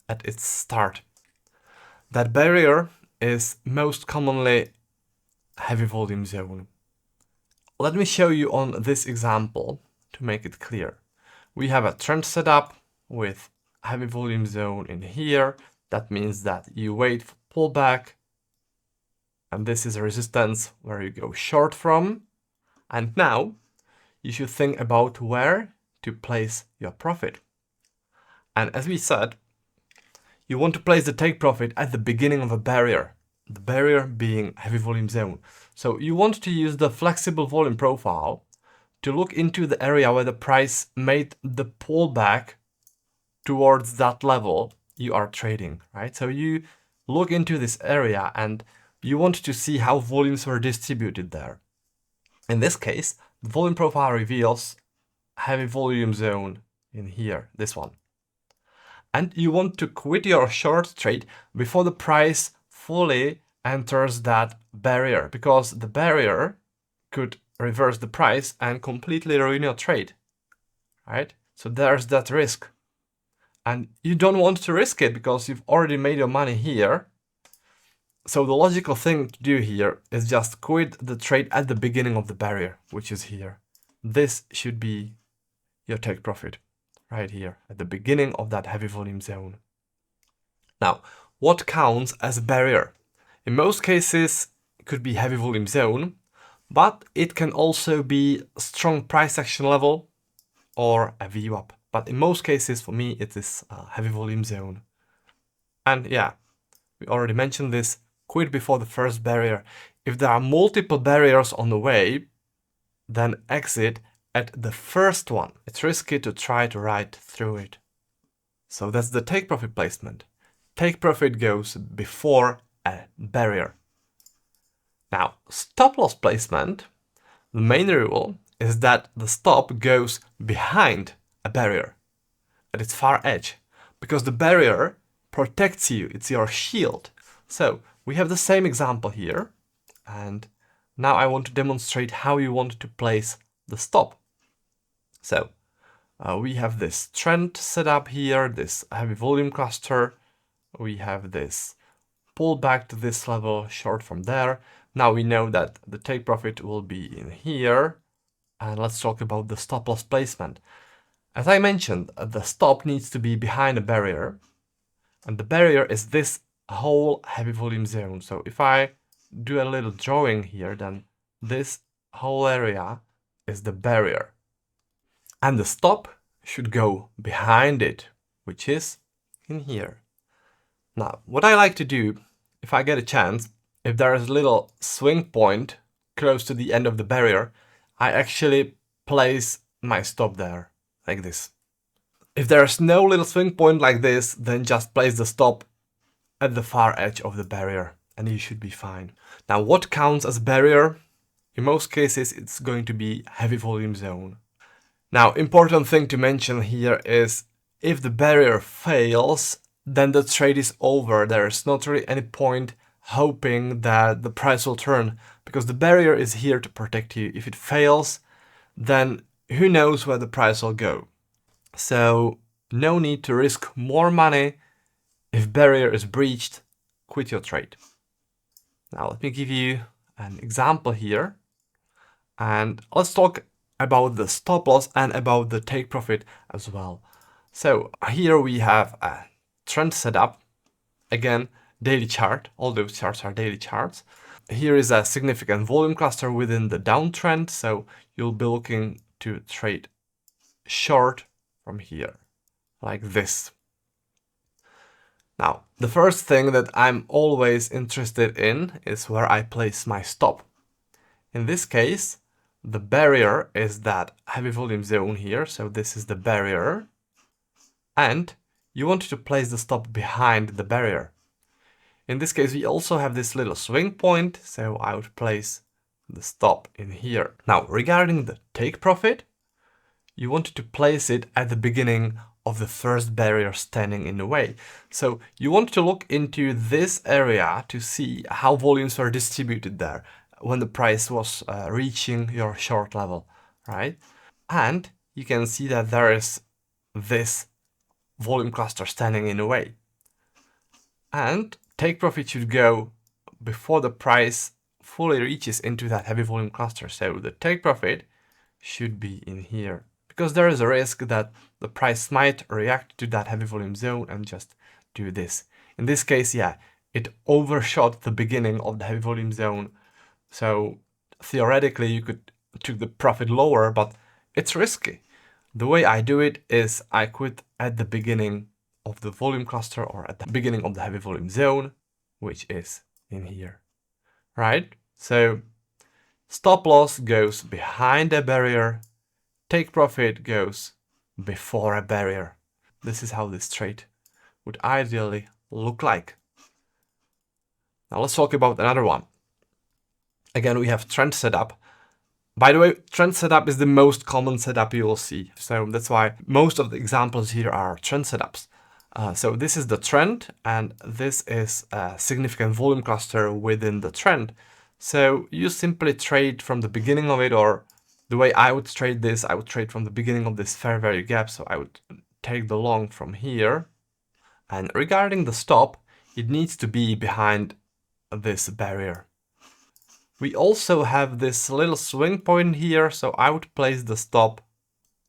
at its start. That barrier is most commonly heavy volume zone. Let me show you on this example to make it clear. We have a trend setup with heavy volume zone in here. That means that you wait for pullback, and this is a resistance where you go short from. And now you should think about where to place your profit. And as we said, you want to place the take profit at the beginning of a barrier, the barrier being heavy volume zone. So you want to use the flexible volume profile to look into the area where the price made the pullback towards that level you are trading, right? So you look into this area and you want to see how volumes were distributed there. In this case, the volume profile reveals heavy volume zone in here, this one. And you want to quit your short trade before the price fully enters that barrier, because the barrier could reverse the price and completely ruin your trade, right? So there's that risk. And you don't want to risk it because you've already made your money here. So the logical thing to do here is just quit the trade at the beginning of the barrier, which is here. This should be your take profit right here at the beginning of that heavy volume zone. Now, what counts as a barrier? In most cases, it could be heavy volume zone, but it can also be strong price action level or a VWAP. But in most cases, for me, it is a heavy volume zone. And yeah, we already mentioned this, quit before the first barrier. If there are multiple barriers on the way, then exit at the first one. It's risky to try to ride through it. So that's the take profit placement. Take profit goes before a barrier. Now, stop loss placement, the main rule is that the stop goes behind a barrier at its far edge, because the barrier protects you, it's your shield. So we have the same example here, and now I want to demonstrate how you want to place the stop. So we have this trend set up here, this heavy volume cluster, we have this pull back to this level, short from there. Now we know that the take profit will be in here, and let's talk about the stop loss placement. As I mentioned, the stop needs to be behind a barrier, and the barrier is this whole heavy volume zone. So if I do a little drawing here, then this whole area is the barrier. And the stop should go behind it, which is in here. Now, what I like to do, if I get a chance, if there is a little swing point close to the end of the barrier, I actually place my stop there, like this. If there's no little swing point like this, then just place the stop at the far edge of the barrier and you should be fine. Now, what counts as barrier? In most cases, it's going to be heavy volume zone. Now, important thing to mention here is if the barrier fails, then the trade is over. There is not really any point hoping that the price will turn, because the barrier is here to protect you. If it fails, then who knows where the price will go. So no need to risk more money. If barrier is breached, quit your trade. Now let me give you an example here, and let's talk about the stop loss and about the take profit as well. So here we have a trend setup. Again, daily chart. All those charts are daily charts. Here is a significant volume cluster within the downtrend. So you'll be looking to trade short from here, like this. Now, the first thing that I'm always interested in is where I place my stop. In this case, the barrier is that heavy volume zone here. So this is the barrier. And you want to place the stop behind the barrier. In this case, we also have this little swing point. So I would place the stop in here. Now, regarding the take profit, you want to place it at the beginning of the first barrier standing in the way. So you want to look into this area to see how volumes were distributed there when the price was reaching your short level, right? And you can see that there is this volume cluster standing in the way. And take profit should go before the price fully reaches into that heavy volume cluster. So the take profit should be in here, because there is a risk that the price might react to that heavy volume zone and just do this. In this case, yeah, it overshot the beginning of the heavy volume zone. So theoretically, you could take the profit lower, but it's risky. The way I do it is I quit at the beginning of the volume cluster or at the beginning of the heavy volume zone, which is in here, right? So stop loss goes behind a barrier, take profit goes before a barrier. This is how this trade would ideally look like. Now let's talk about another one. Again, we have trend setup. By the way, trend setup is the most common setup you will see. So that's why most of the examples here are trend setups. So this is the trend, and this is a significant volume cluster within the trend. So you simply trade from the beginning of it, or the way I would trade this, I would trade from the beginning of this fair value gap. So I would take the long from here. And regarding the stop, it needs to be behind this barrier. We also have this little swing point here, so I would place the stop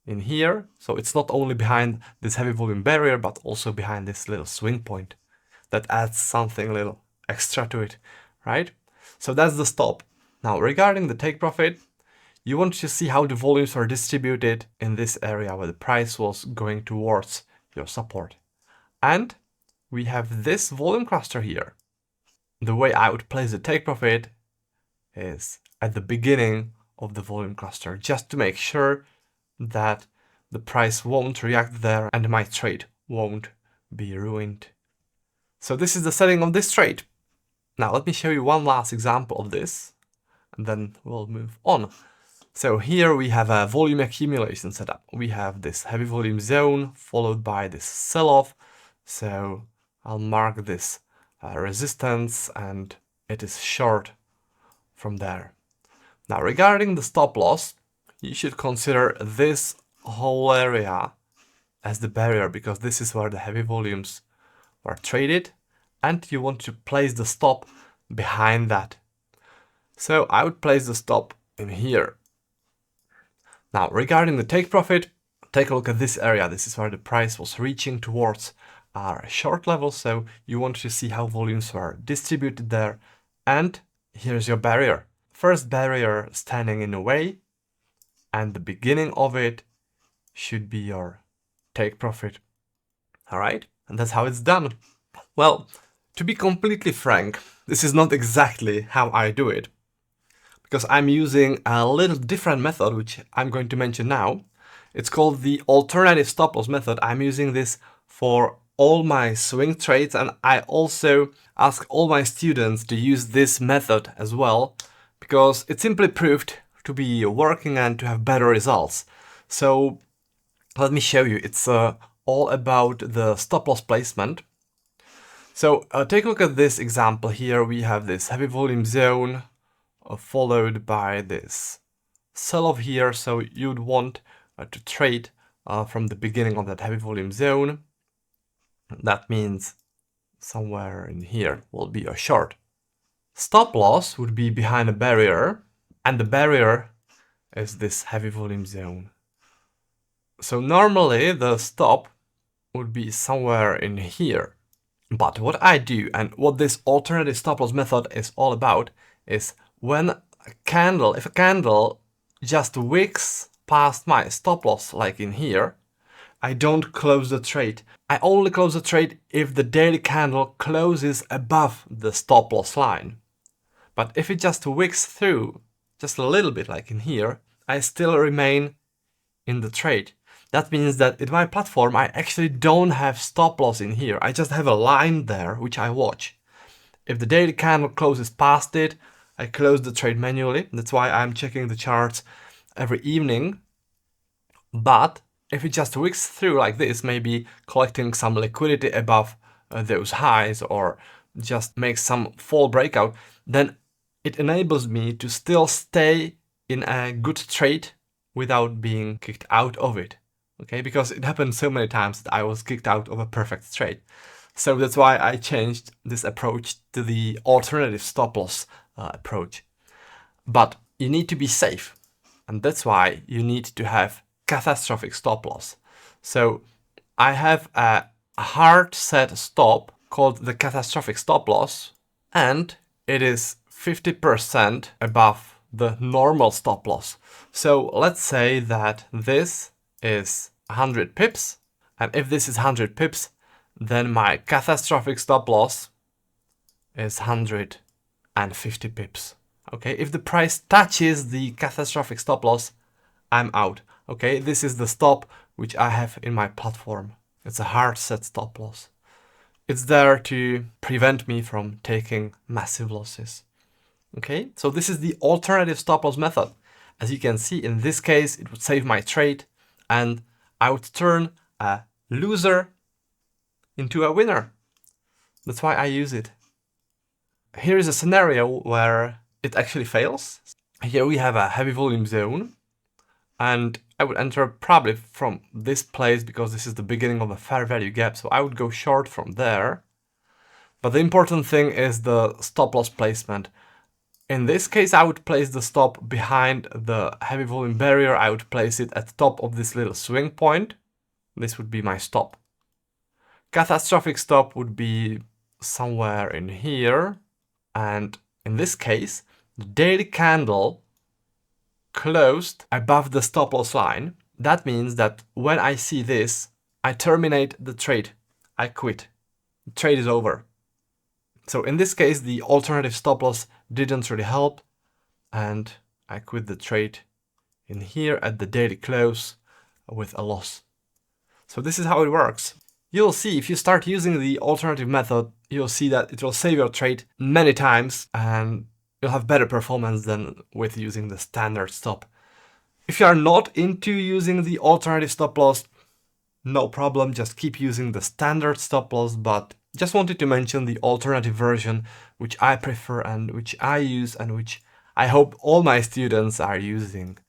in here. So it's not only behind this heavy volume barrier, but also behind this little swing point. That adds something a little extra to it, right? So that's the stop. Now, regarding the take profit, you want to see how the volumes are distributed in this area where the price was going towards your support. And we have this volume cluster here. The way I would place the take profit is at the beginning of the volume cluster, just to make sure that the price won't react there and my trade won't be ruined. So this is the setting of this trade. Now let me show you one last example of this, and then we'll move on. So here we have a volume accumulation setup. We have this heavy volume zone followed by this sell-off. So I'll mark this resistance, and it is short from there. Now, regarding the stop loss, you should consider this whole area as the barrier, because this is where the heavy volumes were traded, and you want to place the stop behind that. So I would place the stop in here. Now, regarding the take profit, take a look at this area. This is where the price was reaching towards our short level. So you want to see how volumes were distributed there. And here's your barrier. First barrier standing in the way, and the beginning of it should be your take profit. All right, and that's how it's done. Well, to be completely frank, this is not exactly how I do it, because I'm using a little different method, which I'm going to mention now. It's called the alternative stop loss method. I'm using this for all my swing trades, and I also ask all my students to use this method as well, because it simply proved to be working and to have better results. So let me show you. It's all about the stop loss placement. So take a look at this example here. We have this heavy volume zone followed by this sell-off here. So you'd want to trade from the beginning of that heavy volume zone. That means somewhere in here will be a short. Stop loss would be behind a barrier, and the barrier is this heavy volume zone. So normally the stop would be somewhere in here. But what I do, and what this alternative stop loss method is all about, is when if a candle just wicks past my stop loss, like in here, I don't close the trade. I only close the trade if the daily candle closes above the stop loss line. But if it just wicks through, just a little bit like in here, I still remain in the trade. That means that in my platform, I actually don't have stop loss in here. I just have a line there, which I watch. If the daily candle closes past it, I close the trade manually. That's why I'm checking the charts every evening. But if it just wicks through like this, maybe collecting some liquidity above those highs or just makes some fall breakout, then it enables me to still stay in a good trade without being kicked out of it. Okay, because it happened so many times that I was kicked out of a perfect trade. So that's why I changed this approach to the alternative stop loss approach. But you need to be safe. And that's why you need to have catastrophic stop loss. So I have a hard set stop called the catastrophic stop loss, and it is 50% above the normal stop loss. So let's say that this is 100 pips, and if this is 100 pips, then my catastrophic stop loss is 150 pips. Okay, if the price touches the catastrophic stop loss, I'm out. Okay, this is the stop which I have in my platform. It's a hard set stop loss. It's there to prevent me from taking massive losses. Okay, so this is the alternative stop loss method. As you can see, in this case, it would save my trade and I would turn a loser into a winner. That's why I use it. Here is a scenario where it actually fails. Here we have a heavy volume zone, and I would enter probably from this place because this is the beginning of a fair value gap, so I would go short from there. But the important thing is the stop loss placement. In this case, I would place the stop behind the heavy volume barrier. I would place it at the top of this little swing point. This would be my stop. Catastrophic stop would be somewhere in here. And in this case, the daily candle closed above the stop loss line. That means that when I see this, I terminate the trade. I quit. The trade is over. So in this case, the alternative stop loss didn't really help, and I quit the trade in here at the daily close with a loss. So this is how it works. You'll see if you start using the alternative method, you'll see that it will save your trade many times and you'll have better performance than with using the standard stop. If you are not into using the alternative stop loss, no problem, just keep using the standard stop loss, but just wanted to mention the alternative version, which I prefer and which I use and which I hope all my students are using.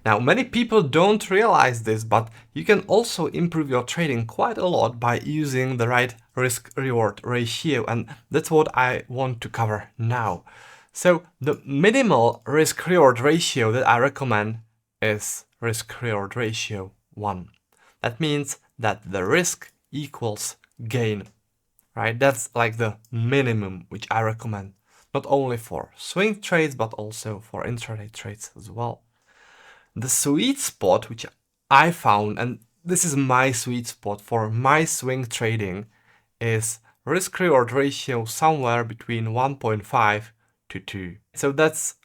Now, many people don't realize this, but you can also improve your trading quite a lot by using the right risk-reward ratio, and that's what I want to cover now. So the minimal risk-reward ratio that I recommend is risk-reward ratio 1. That means that the risk equals gain, right? That's like the minimum which I recommend, not only for swing trades, but also for intraday trades as well. The sweet spot, which I found, and this is my sweet spot for my swing trading, is risk-reward ratio somewhere between 1.5 to 2. So that's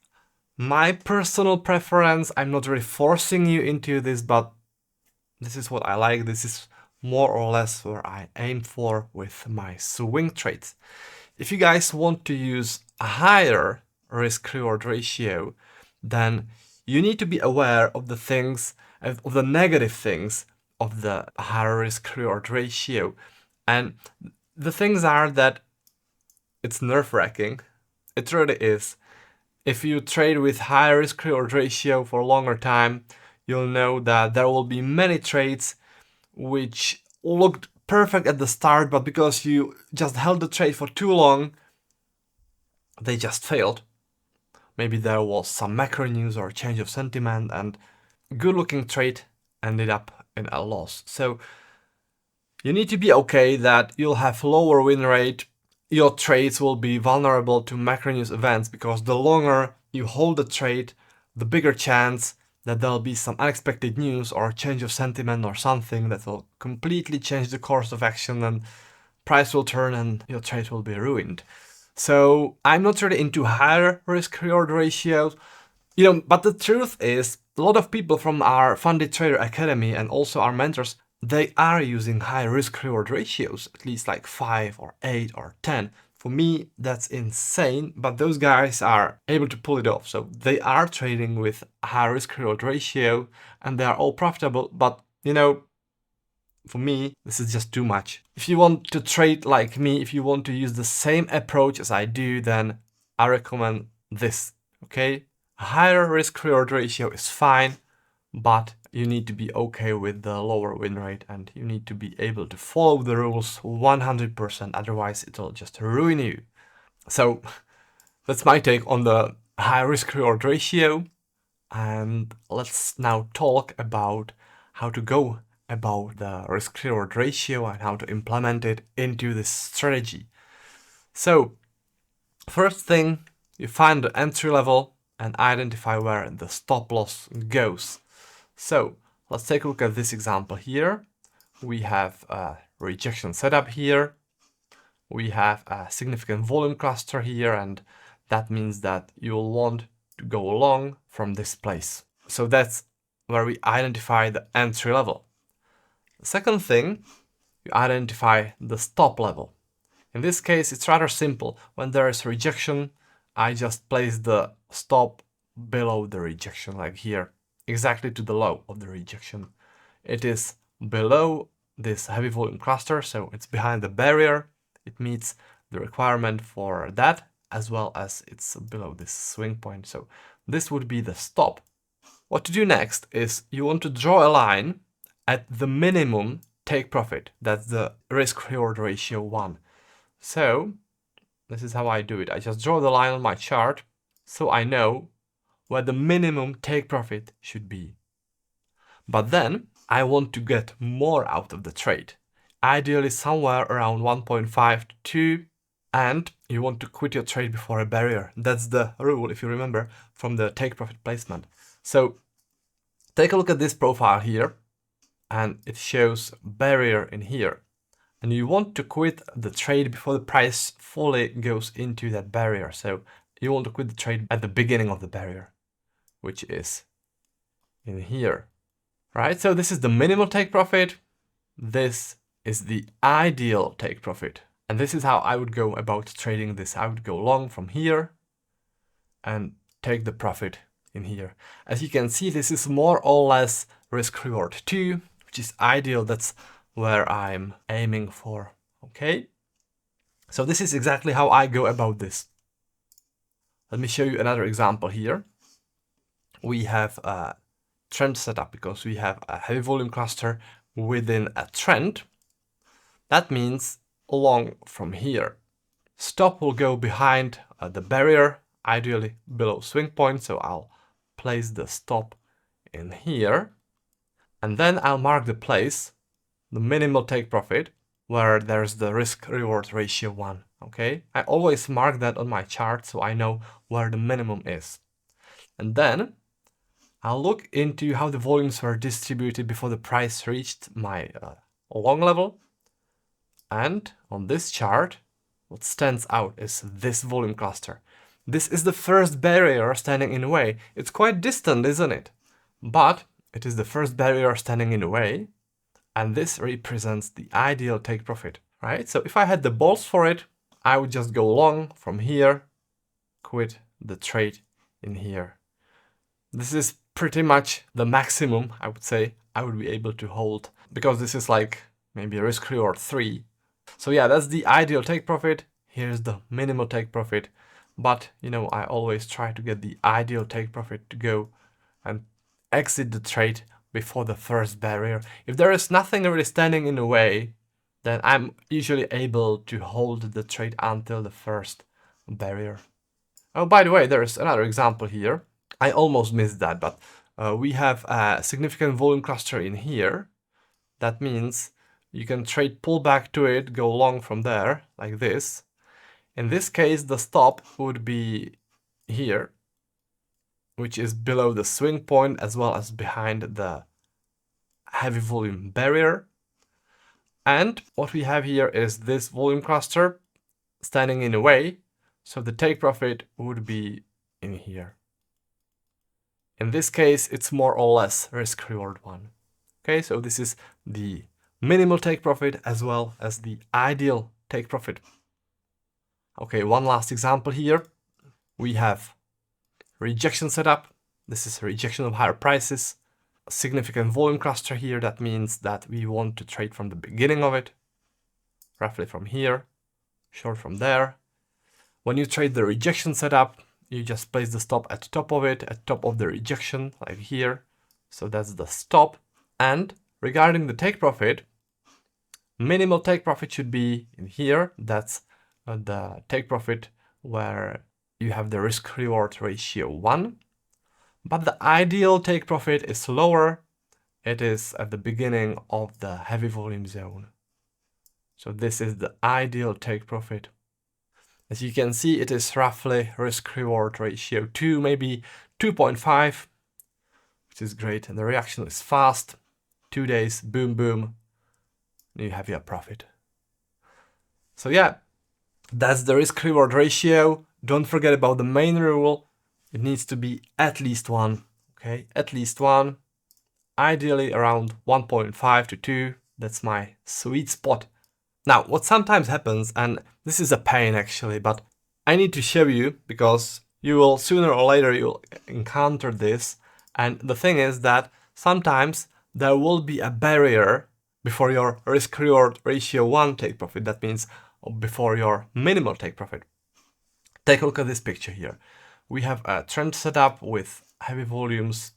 my personal preference. I'm not really forcing you into this, but this is what I like. This is more or less where I aim for with my swing trades. If you guys want to use a higher risk-reward ratio, then you need to be aware of the things, of the negative things of the higher risk-reward ratio. And the things are that it's nerve-wracking. It really is. If you trade with high risk-reward ratio for a longer time, you'll know that there will be many trades which looked perfect at the start, but because you just held the trade for too long, they just failed. maybe there was some macro news or change of sentiment, and good looking trade ended up in a loss. So you need to be okay that you'll have lower win rate. Your trades will be vulnerable to macro news events, because the longer you hold the trade, the bigger chance that there'll be some unexpected news or change of sentiment or something that will completely change the course of action, and price will turn and your trade will be ruined. So I'm not really into higher risk reward ratios, but the truth is a lot of people from our Funded Trader Academy and also our mentors, they are using high risk reward ratios, at least like 5 or 8 or 10. For me, that's insane, but those guys are able to pull it off. So they are trading with a high risk reward ratio and they are all profitable, but for me, this is just too much. If you want to trade like me, if you want to use the same approach as I do, then I recommend this, okay? A higher risk reward ratio is fine, but you need to be okay with the lower win rate and you need to be able to follow the rules 100%, otherwise it'll just ruin you. So that's my take on the high risk reward ratio. And let's now talk about how to go about the risk reward ratio and how to implement it into this strategy. So first thing, you find the entry level and identify where the stop loss goes. So let's take a look at this example here. We have a rejection setup here. We have a significant volume cluster here, and that means that you'll want to go long from this place. So that's where we identify the entry level. The second thing, you identify the stop level. In this case, it's rather simple. When there is rejection, I just place the stop below the rejection, like here, exactly to the low of the rejection. It is below this heavy volume cluster, so it's behind the barrier. It meets the requirement for that, as well as it's below this swing point. So this would be the stop. What to do next is you want to draw a line at the minimum take profit. That's the risk reward ratio 1. So this is how I do it. I just draw the line on my chart so I know where the minimum take profit should be. But then I want to get more out of the trade, ideally somewhere around 1.5 to 2, and you want to quit your trade before a barrier. That's the rule, if you remember, from the take profit placement. So take a look at this profile here, and it shows barrier in here. And you want to quit the trade before the price fully goes into that barrier. So you want to quit the trade at the beginning of the barrier, which is in here, right? So this is the minimal take profit. This is the ideal take profit. And this is how I would go about trading this. I would go long from here and take the profit in here. As you can see, this is more or less risk reward 2, which is ideal. That's where I'm aiming for, okay? So this is exactly how I go about this. Let me show you another example here. We have a trend setup because we have a heavy volume cluster within a trend. That means long from here. Stop will go behind the barrier, ideally below swing point. So I'll place the stop in here. And then I'll mark the place, the minimal take profit, where there's the risk reward ratio 1. Okay, I always mark that on my chart so I know where the minimum is. And then I'll look into how the volumes were distributed before the price reached my long level. And on this chart, what stands out is this volume cluster. This is the first barrier standing in the way. It's quite distant, isn't it? But it is the first barrier standing in the way. And this represents the ideal take profit, right? So if I had the balls for it, I would just go long from here, quit the trade in here. This is pretty much the maximum, I would say, I would be able to hold, because this is like maybe a risk reward 3. So yeah, that's the ideal take profit. Here's the minimal take profit. But, I always try to get the ideal take profit to go and exit the trade before the first barrier. If there is nothing really standing in the way, then I'm usually able to hold the trade until the first barrier. Oh, by the way, there's another example here. I almost missed that, but we have a significant volume cluster in here. That means you can trade pullback to it, go long from there, like this. In this case, the stop would be here, which is below the swing point as well as behind the heavy volume barrier. And what we have here is this volume cluster standing in a way, so the take profit would be in here. In this case, it's more or less risk-reward one. Okay, so this is the minimal take profit as well as the ideal take profit. Okay, one last example here. We have rejection setup. This is rejection of higher prices. A significant volume cluster here. That means that we want to trade from the beginning of it, roughly from here, short from there. When you trade the rejection setup, you just place the stop at the top of it, at top of the rejection, like here. So that's the stop. And regarding the take profit, minimal take profit should be in here. That's the take profit where you have the risk-reward ratio 1. But the ideal take profit is lower. It is at the beginning of the heavy volume zone. So this is the ideal take profit. As you can see, it is roughly risk-reward ratio 2, maybe 2.5, which is great. And the reaction is fast. 2 days, boom, boom, and you have your profit. So yeah, that's the risk-reward ratio. Don't forget about the main rule. It needs to be at least 1, okay? At least 1, ideally around 1.5 to 2. That's my sweet spot. Now, what sometimes happens, and this is a pain actually, but I need to show you because you will sooner or later you'll encounter this. And the thing is that sometimes there will be a barrier before your risk-reward ratio 1 take profit. That means before your minimal take profit. Take a look at this picture here. We have a trend setup with heavy volumes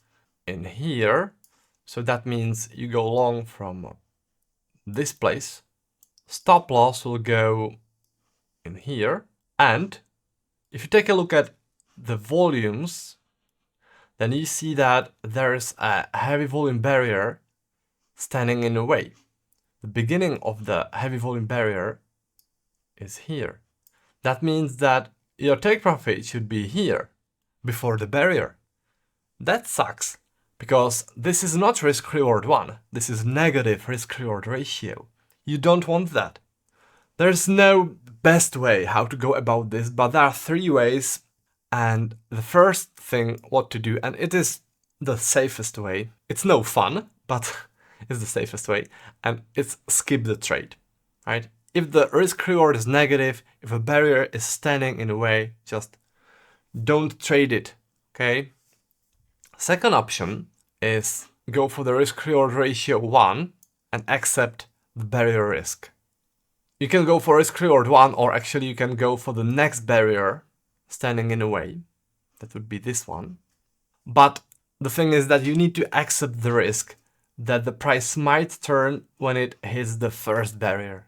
in here. So that means you go long from this place. Stop loss will go in here. And if you take a look at the volumes, then you see that there's a heavy volume barrier standing in the way. The beginning of the heavy volume barrier is here. That means that your take profit should be here before the barrier. That sucks because this is not risk-reward 1. This is negative risk-reward ratio. You don't want that. There's no best way how to go about this, but there are 3 ways. And the first thing what to do, and it is the safest way. It's no fun, but it's the safest way. And it's skip the trade, right? If the risk reward is negative, if a barrier is standing in the way, just don't trade it, okay? Second option is go for the risk reward ratio 1 and accept the barrier risk. You can go for risk reward 1, or actually you can go for the next barrier standing in the way. That would be this one. But the thing is that you need to accept the risk that the price might turn when it hits the first barrier.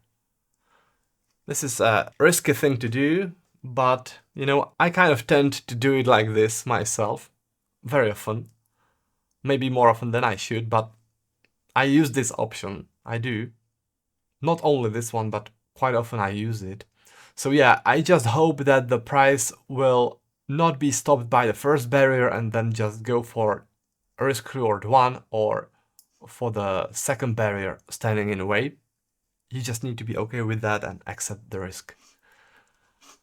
This is a risky thing to do, but you know, I kind of tend to do it like this myself very often. Maybe more often than I should, but I use this option. I do. Not only this one, but quite often I use it. So yeah, I just hope that the price will not be stopped by the first barrier and then just go for risk reward 1 or for the second barrier standing in the way. You just need to be okay with that and accept the risk.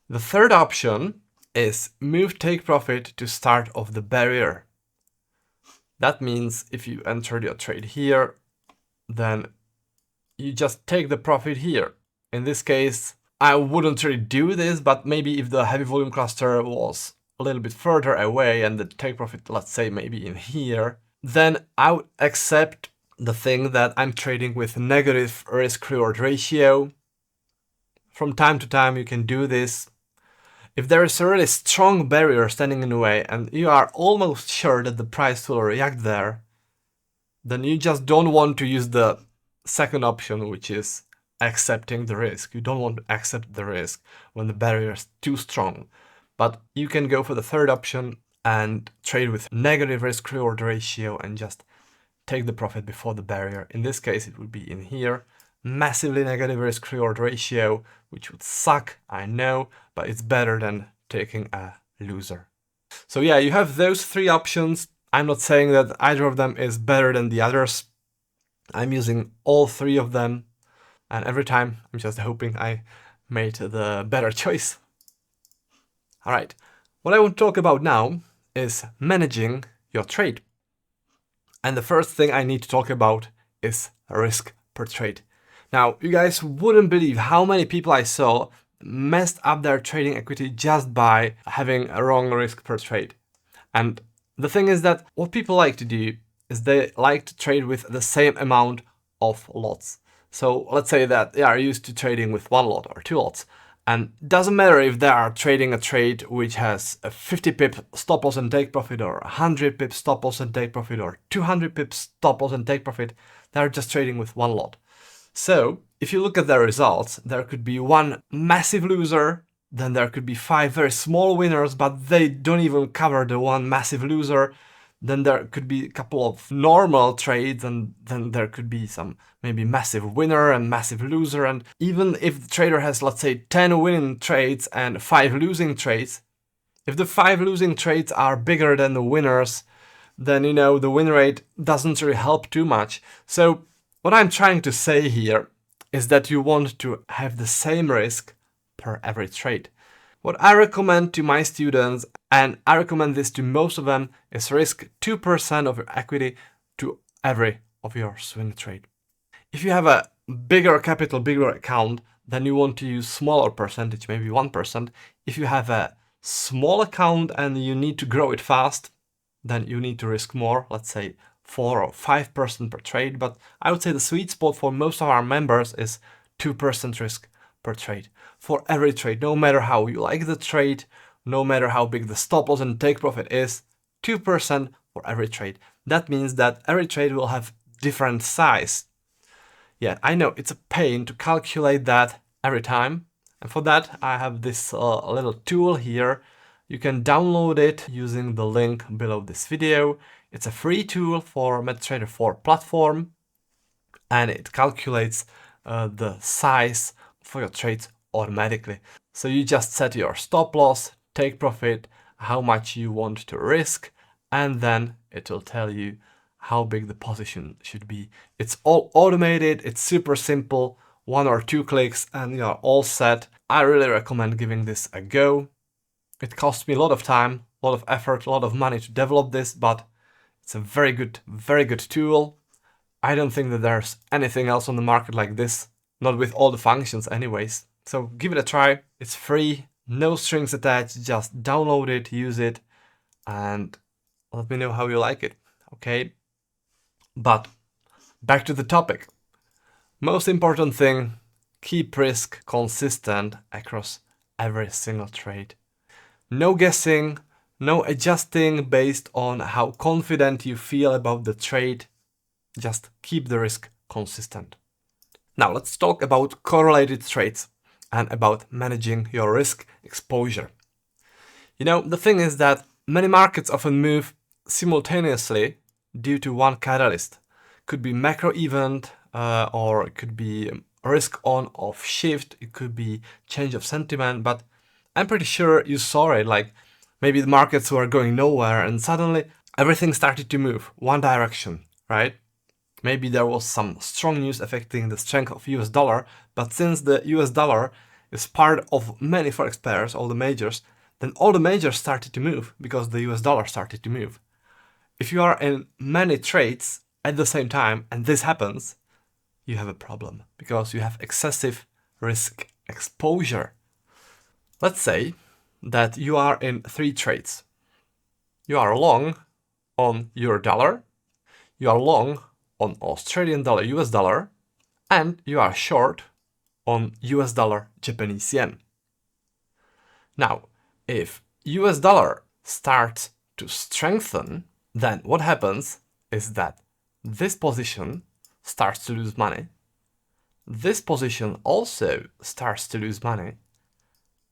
The third option is move take profit to start of the barrier. That means if you entered your trade here, then you just take the profit here. In this case, I wouldn't really do this, but maybe if the heavy volume cluster was a little bit further away and the take profit, let's say maybe in here, then I would accept the thing that I'm trading with negative risk-reward ratio. From time to time you can do this. If there is a really strong barrier standing in the way and you are almost sure that the price will react there, then you just don't want to use the second option, which is accepting the risk. You don't want to accept the risk when the barrier is too strong. But you can go for the third option and trade with negative risk reward ratio and just take the profit before the barrier. In this case, it would be in here. Massively negative risk reward ratio, which would suck, I know, but it's better than taking a loser. So yeah, you have those three options. I'm not saying that either of them is better than the others. I'm using all three of them, and every time I'm just hoping I made the better choice. All right, what I want to talk about now is managing your trade. And the first thing I need to talk about is risk per trade. Now, you guys wouldn't believe how many people I saw messed up their trading equity just by having a wrong risk per trade. And the thing is that what people like to do is they like to trade with the same amount of lots. So let's say that they are used to trading with one lot or two lots. And it doesn't matter if they are trading a trade which has a 50 pip stop loss and take profit, or 100 pip stop loss and take profit, or 200 pips stop loss and take profit. They're just trading with one lot. So if you look at their results, there could be one massive loser, then there could be 5 very small winners, but they don't even cover the one massive loser. Then there could be a couple of normal trades, and then there could be some maybe massive winner and massive loser. And even if the trader has, let's say, 10 winning trades and 5 losing trades, if the 5 losing trades are bigger than the winners, then, you know, the win rate doesn't really help too much. So what I'm trying to say here is that you want to have the same risk per every trade. What I recommend to my students, and I recommend this to most of them, is risk 2% of your equity to every of your swing trade. If you have a bigger capital, bigger account, then you want to use smaller percentage, maybe 1%. If you have a small account and you need to grow it fast, then you need to risk more, let's say 4 or 5% per trade. But I would say the sweet spot for most of our members is 2% risk per trade for every trade, no matter how you like the trade, no matter how big the stop loss and take profit is, 2% for every trade. That means that every trade will have different size. Yeah, I know it's a pain to calculate that every time. And for that, I have this little tool here. You can download it using the link below this video. It's a free tool for MetaTrader 4 platform, and it calculates the size for your trades automatically. So you just set your stop loss, take profit, how much you want to risk, and then it will tell you how big the position should be. It's all automated, it's super simple, 1 or 2 clicks and you're all set. I really recommend giving this a go. It cost me a lot of time, a lot of effort, a lot of money to develop this, but it's a very good tool. I don't think that there's anything else on the market like this, not with all the functions anyways. So give it a try, it's free, no strings attached, just download it, use it, and let me know how you like it, okay? But back to the topic. Most important thing, keep risk consistent across every single trade. No guessing, no adjusting based on how confident you feel about the trade. Just keep the risk consistent. Now let's talk about correlated trades and about managing your risk exposure. You know, the thing is that many markets often move simultaneously due to one catalyst. Could be macro event, or it could be risk on off shift, it could be change of sentiment, but I'm pretty sure you saw it, like maybe the markets were going nowhere and suddenly everything started to move one direction, right? Maybe there was some strong news affecting the strength of US dollar, but since the US dollar is part of many forex pairs, all the majors, then all the majors started to move because the US dollar started to move. If you are in many trades at the same time and this happens, you have a problem because you have excessive risk exposure. Let's say that you are in 3 trades. You are long on euro dollar, you are long on Australian dollar, US dollar, and you are short on US dollar, Japanese yen. Now, if US dollar starts to strengthen, then what happens is that this position starts to lose money. This position also starts to lose money.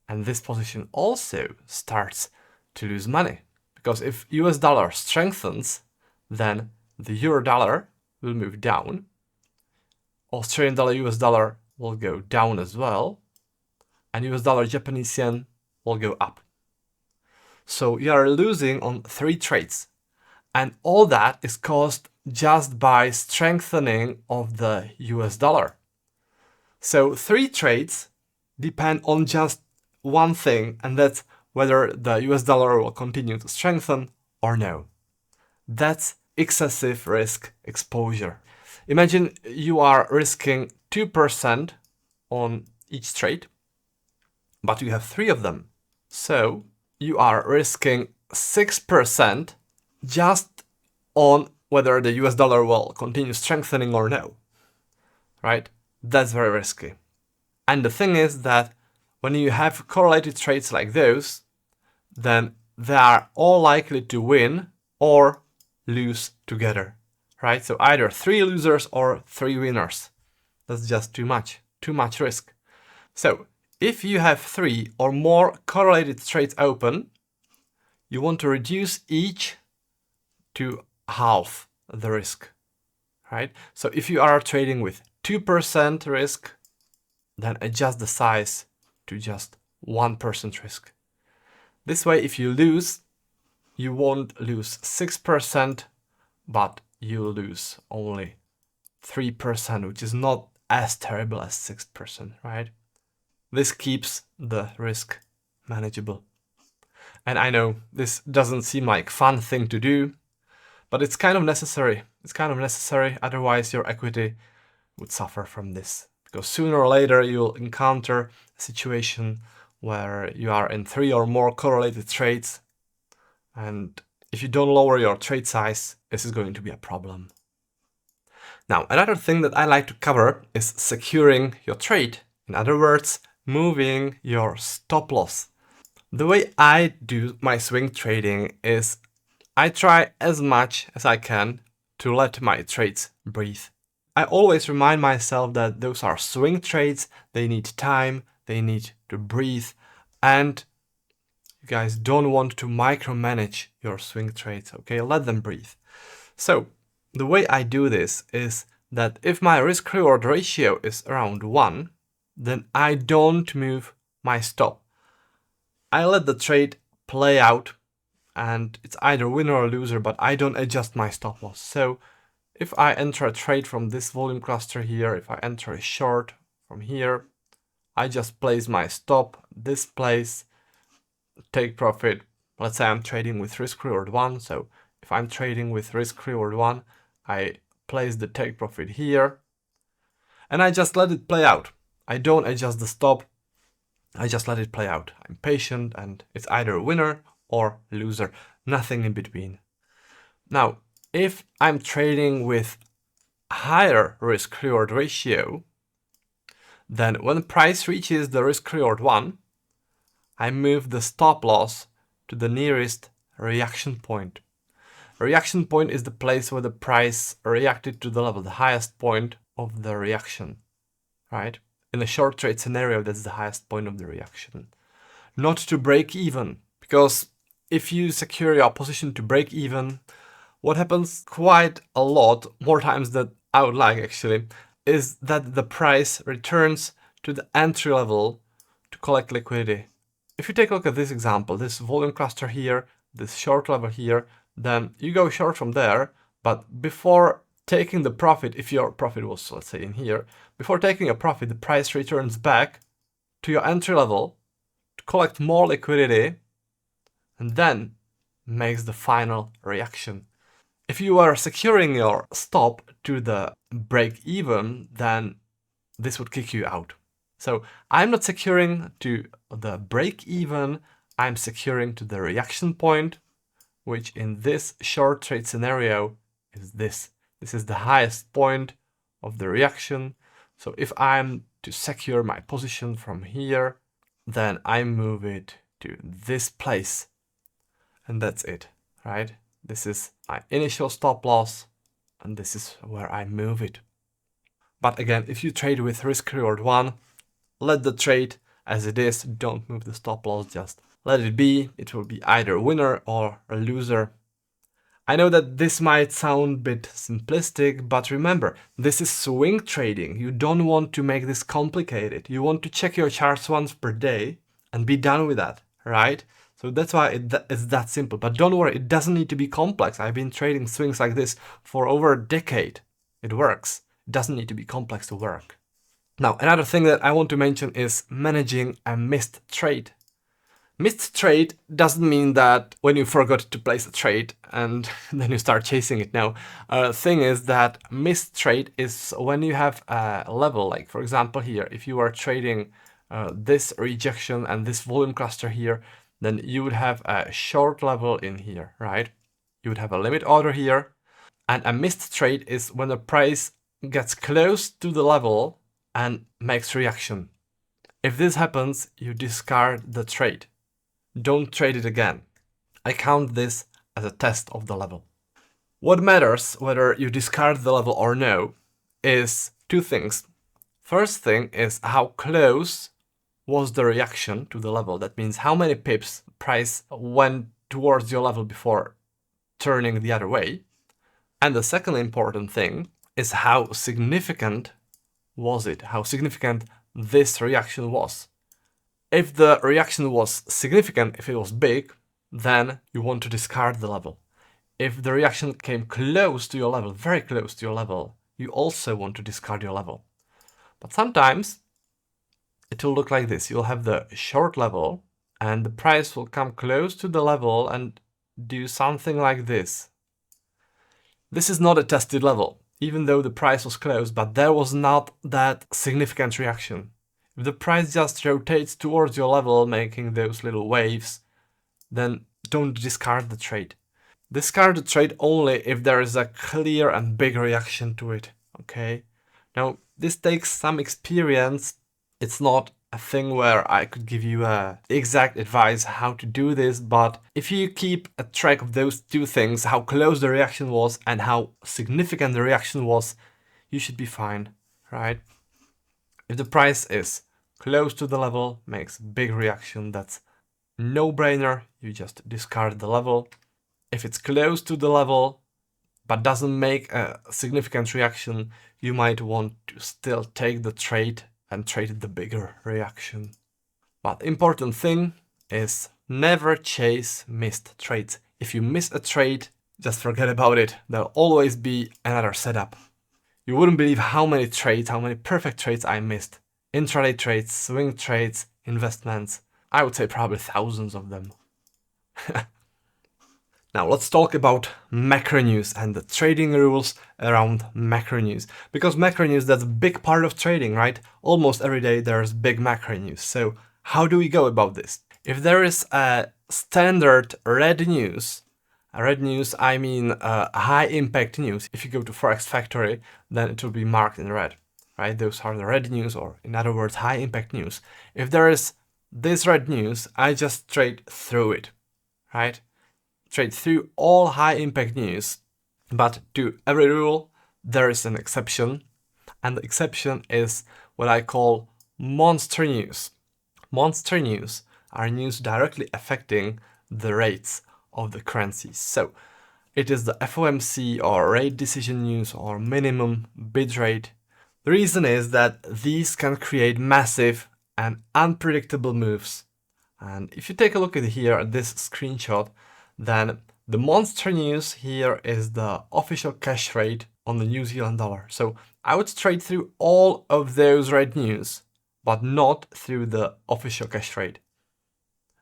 And this position also starts to lose money. Because if US dollar strengthens, then the euro dollar will move down. Australian dollar, US dollar will go down as well. And US dollar, Japanese yen will go up. So you are losing on 3 trades. And all that is caused just by strengthening of the US dollar. So 3 trades depend on just one thing, and that's whether the US dollar will continue to strengthen or no. That's excessive risk exposure. Imagine you are risking 2% on each trade, but you have 3 of them. So you are risking 6% just on whether the US dollar will continue strengthening or no, right? That's very risky. And the thing is that when you have correlated trades like those, then they are all likely to win or lose together, right? So either 3 losers or 3 winners. That's just too much risk. So if you have 3 or more correlated trades open, you want to reduce each to half the risk, right? So if you are trading with 2% risk, then adjust the size to just 1% risk. This way, if you lose, you won't lose 6%, but you'll lose only 3%, which is not as terrible as 6%, right? This keeps the risk manageable. And I know this doesn't seem like a fun thing to do, but it's kind of necessary. It's kind of necessary, otherwise your equity would suffer from this. Because sooner or later you'll encounter a situation where you are in 3 or more correlated trades, and if you don't lower your trade size, this is going to be a problem. Now, another thing that I like to cover is securing your trade. In other words, moving your stop loss. The way I do my swing trading is I try as much as I can to let my trades breathe. I always remind myself that those are swing trades, they need time, they need to breathe, and you guys don't want to micromanage your swing trades, okay? Let them breathe. So the way I do this is that if my risk-reward ratio is around 1, then I don't move my stop. I let the trade play out, and it's either winner or loser, but I don't adjust my stop loss. So if I enter a trade from this volume cluster here, if I enter a short from here, I just place my stop, this place, take profit. Let's say I'm trading with risk reward 1. So if I'm trading with risk reward 1, I place the take profit here and I just let it play out. I don't adjust the stop. I just let it play out. I'm patient and it's either winner or loser, nothing in between. Now, if I'm trading with higher risk-reward ratio, then when price reaches the risk-reward 1, I move the stop loss to the nearest reaction point. A reaction point is the place where the price reacted to the level, the highest point of the reaction, right? In a short trade scenario, that's the highest point of the reaction. Not to break even, because if you secure your position to break even, what happens quite a lot, more times than I would like actually, is that the price returns to the entry level to collect liquidity. If you take a look at this example, this volume cluster here, this short level here, then you go short from there, but before taking the profit, if your profit was, let's say, in here, before taking a profit, the price returns back to your entry level to collect more liquidity and then makes the final reaction. If you are securing your stop to the break even, then this would kick you out. So I'm not securing to the break even, I'm securing to the reaction point, which in this short trade scenario is this. This is the highest point of the reaction. So if I'm to secure my position from here, then I move it to this place. And that's it, right? This is my initial stop loss, and this is where I move it. But again, if you trade with risk reward 1, let the trade as it is. Don't move the stop loss, just let it be. It will be either a winner or a loser. I know that this might sound a bit simplistic, but remember, this is swing trading. You don't want to make this complicated. You want to check your charts once per day and be done with that, right? So that's why it's that simple. But don't worry, it doesn't need to be complex. I've been trading swings like this for over a decade. It works. It doesn't need to be complex to work. Now, another thing that I want to mention is managing a missed trade. Missed trade doesn't mean that when you forgot to place a trade and then you start chasing it. No, thing is that missed trade is when you have a level, like for example here, if you are trading this rejection and this volume cluster here, then you would have a short level in here, right? You would have a limit order here, and a missed trade is when the price gets close to the level and makes reaction. If this happens, you discard the trade. Don't trade it again. I count this as a test of the level. What matters whether you discard the level or no is two things. First thing is how close was the reaction to the level. That means how many pips price went towards your level before turning the other way. And the second important thing is how significant was it, how significant this reaction was. If the reaction was significant, if it was big, then you want to discard the level. If the reaction came close to your level, very close to your level, you also want to discard your level. But sometimes it will look like this. You'll have the short level and the price will come close to the level and do something like this. This is not a tested level, even though the price was close, but there was not that significant reaction. If the price just rotates towards your level, making those little waves, then don't discard the trade. Discard the trade only if there is a clear and big reaction to it, okay? Now, this takes some experience. It's not a thing where I could give you exact advice how to do this, but if you keep a track of those two things, how close the reaction was and how significant the reaction was, you should be fine, right? If the price is close to the level, makes big reaction, that's no-brainer, you just discard the level. If it's close to the level, but doesn't make a significant reaction, you might want to still take the trade and trade the bigger reaction. But important thing is never chase missed trades. If you miss a trade, just forget about it. There'll always be another setup. You wouldn't believe how many trades, how many perfect trades I missed. Intraday trades, swing trades, investments. I would say probably thousands of them. Now let's talk about macro news and the trading rules around macro news. Because macro news, that's a big part of trading, right? Almost every day there's big macro news. So how do we go about this? If there is a standard red news I mean high impact news. If you go to Forex Factory, then it will be marked in red, right? Those are the red news, or in other words, high impact news. If there is this red news, I just trade through it, right? Trade through all high impact news. But to every rule, there is an exception. And the exception is what I call monster news. Monster news are news directly affecting the rates of the currencies. So it is the FOMC or rate decision news or minimum bid rate. The reason is that these can create massive and unpredictable moves. And if you take a look at here at this screenshot, then the monster news here is the official cash rate on the New Zealand dollar. So I would trade through all of those red news, but not through the official cash rate.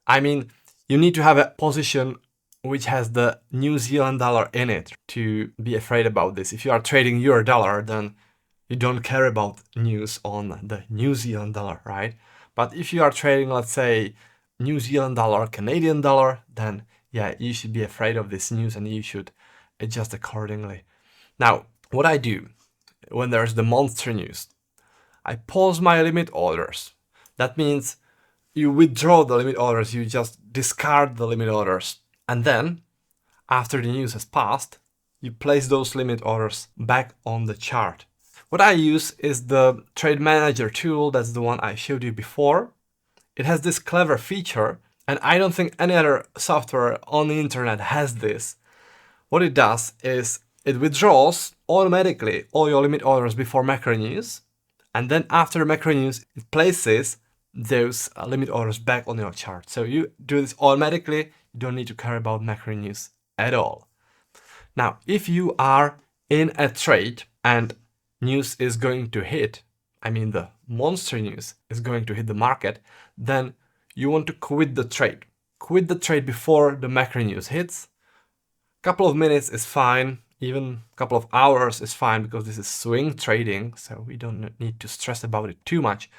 I mean, you need to have a position which has the New Zealand dollar in it to be afraid about this. If you are trading your dollar, then you don't care about news on the New Zealand dollar, right? But if you are trading, let's say, New Zealand dollar, Canadian dollar, then yeah, you should be afraid of this news and you should adjust accordingly. Now, what I do when there's the monster news, I pause my limit orders. That means you withdraw the limit orders, you just discard the limit orders. And then, after the news has passed, you place those limit orders back on the chart. What I use is the Trade Manager tool, that's the one I showed you before. it has this clever feature, and I don't think any other software on the internet has this. What it does is it withdraws automatically all your limit orders before macro news, and then after macro news, it places those limit orders back on your chart. So you do this automatically, you don't need to care about macro news at all. Now, if you are in a trade and news is going to hit, I mean the monster news is going to hit the market, then you want to quit the trade. Quit the trade before the macro news hits. Couple of minutes is fine, even a couple of hours is fine, because this is swing trading, so we don't need to stress about it too much.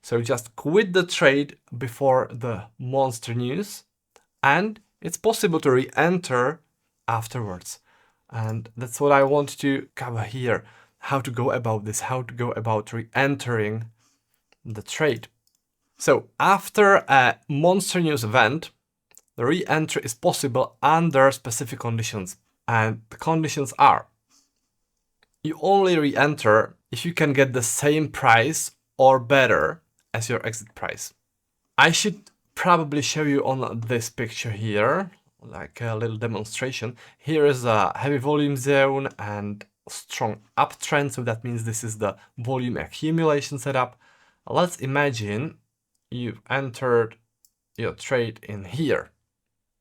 So just quit the trade before the monster news, and it's possible to re-enter afterwards. And that's what I want to cover here, how to go about this, how to go about re-entering the trade. So after a monster news event, the re-entry is possible under specific conditions. And the conditions are: you only re-enter if you can get the same price or better as your exit price. I should probably show you on this picture here, like a little demonstration. Here is a heavy volume zone and strong uptrend, so that means this is the volume accumulation setup. Let's imagine you've entered your trade in here,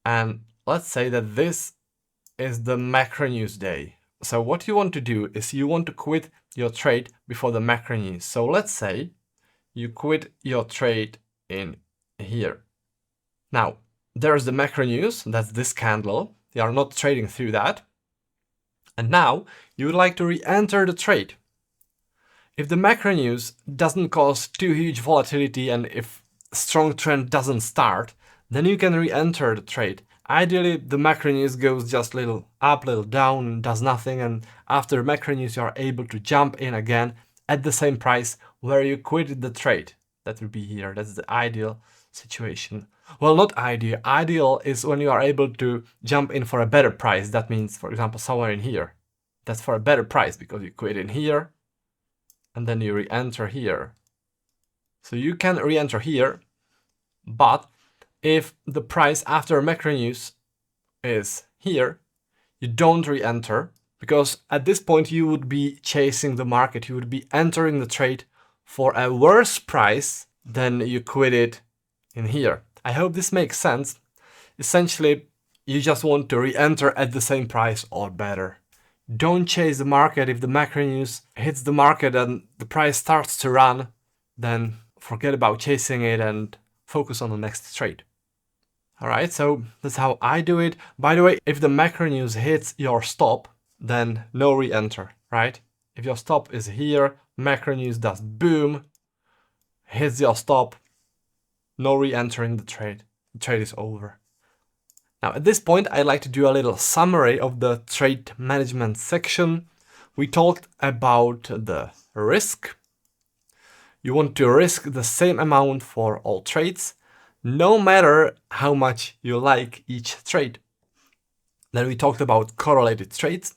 and let's say that this is the macro news day. So what you want to do is you want to quit your trade before the macro news. So let's say you quit your trade in here. Now, there's the macro news, that's this candle. You are not trading through that. And now you would like to re-enter the trade. If the macro news doesn't cause too huge volatility and if strong trend doesn't start, then you can re-enter the trade. Ideally, the macro news goes just little up, little down, does nothing, and after macro news you are able to jump in again at the same price where you quit the trade. That would be here. That's the ideal situation. Well, not ideal. Ideal is when you are able to jump in for a better price. That means, for example, somewhere in here. That's for a better price because you quit in here and then you re-enter here. So you can re-enter here, but if the price after macro news is here, you don't re-enter, because at this point you would be chasing the market. You would be entering the trade for a worse price than you quit it in here. I hope this makes sense. Essentially, you just want to re-enter at the same price or better. Don't chase the market. If the macro news hits the market and the price starts to run, then forget about chasing it and focus on the next trade. All right, so that's how I do it. By the way, if the macro news hits your stop, then no re-enter, right? If your stop is here, macro news does boom, hits your stop, no re-entering the trade. The trade is over. Now, at this point, I'd like to do a little summary of the trade management section. We talked about the risk. You want to risk the same amount for all trades, no matter how much you like each trade. Then we talked about correlated trades.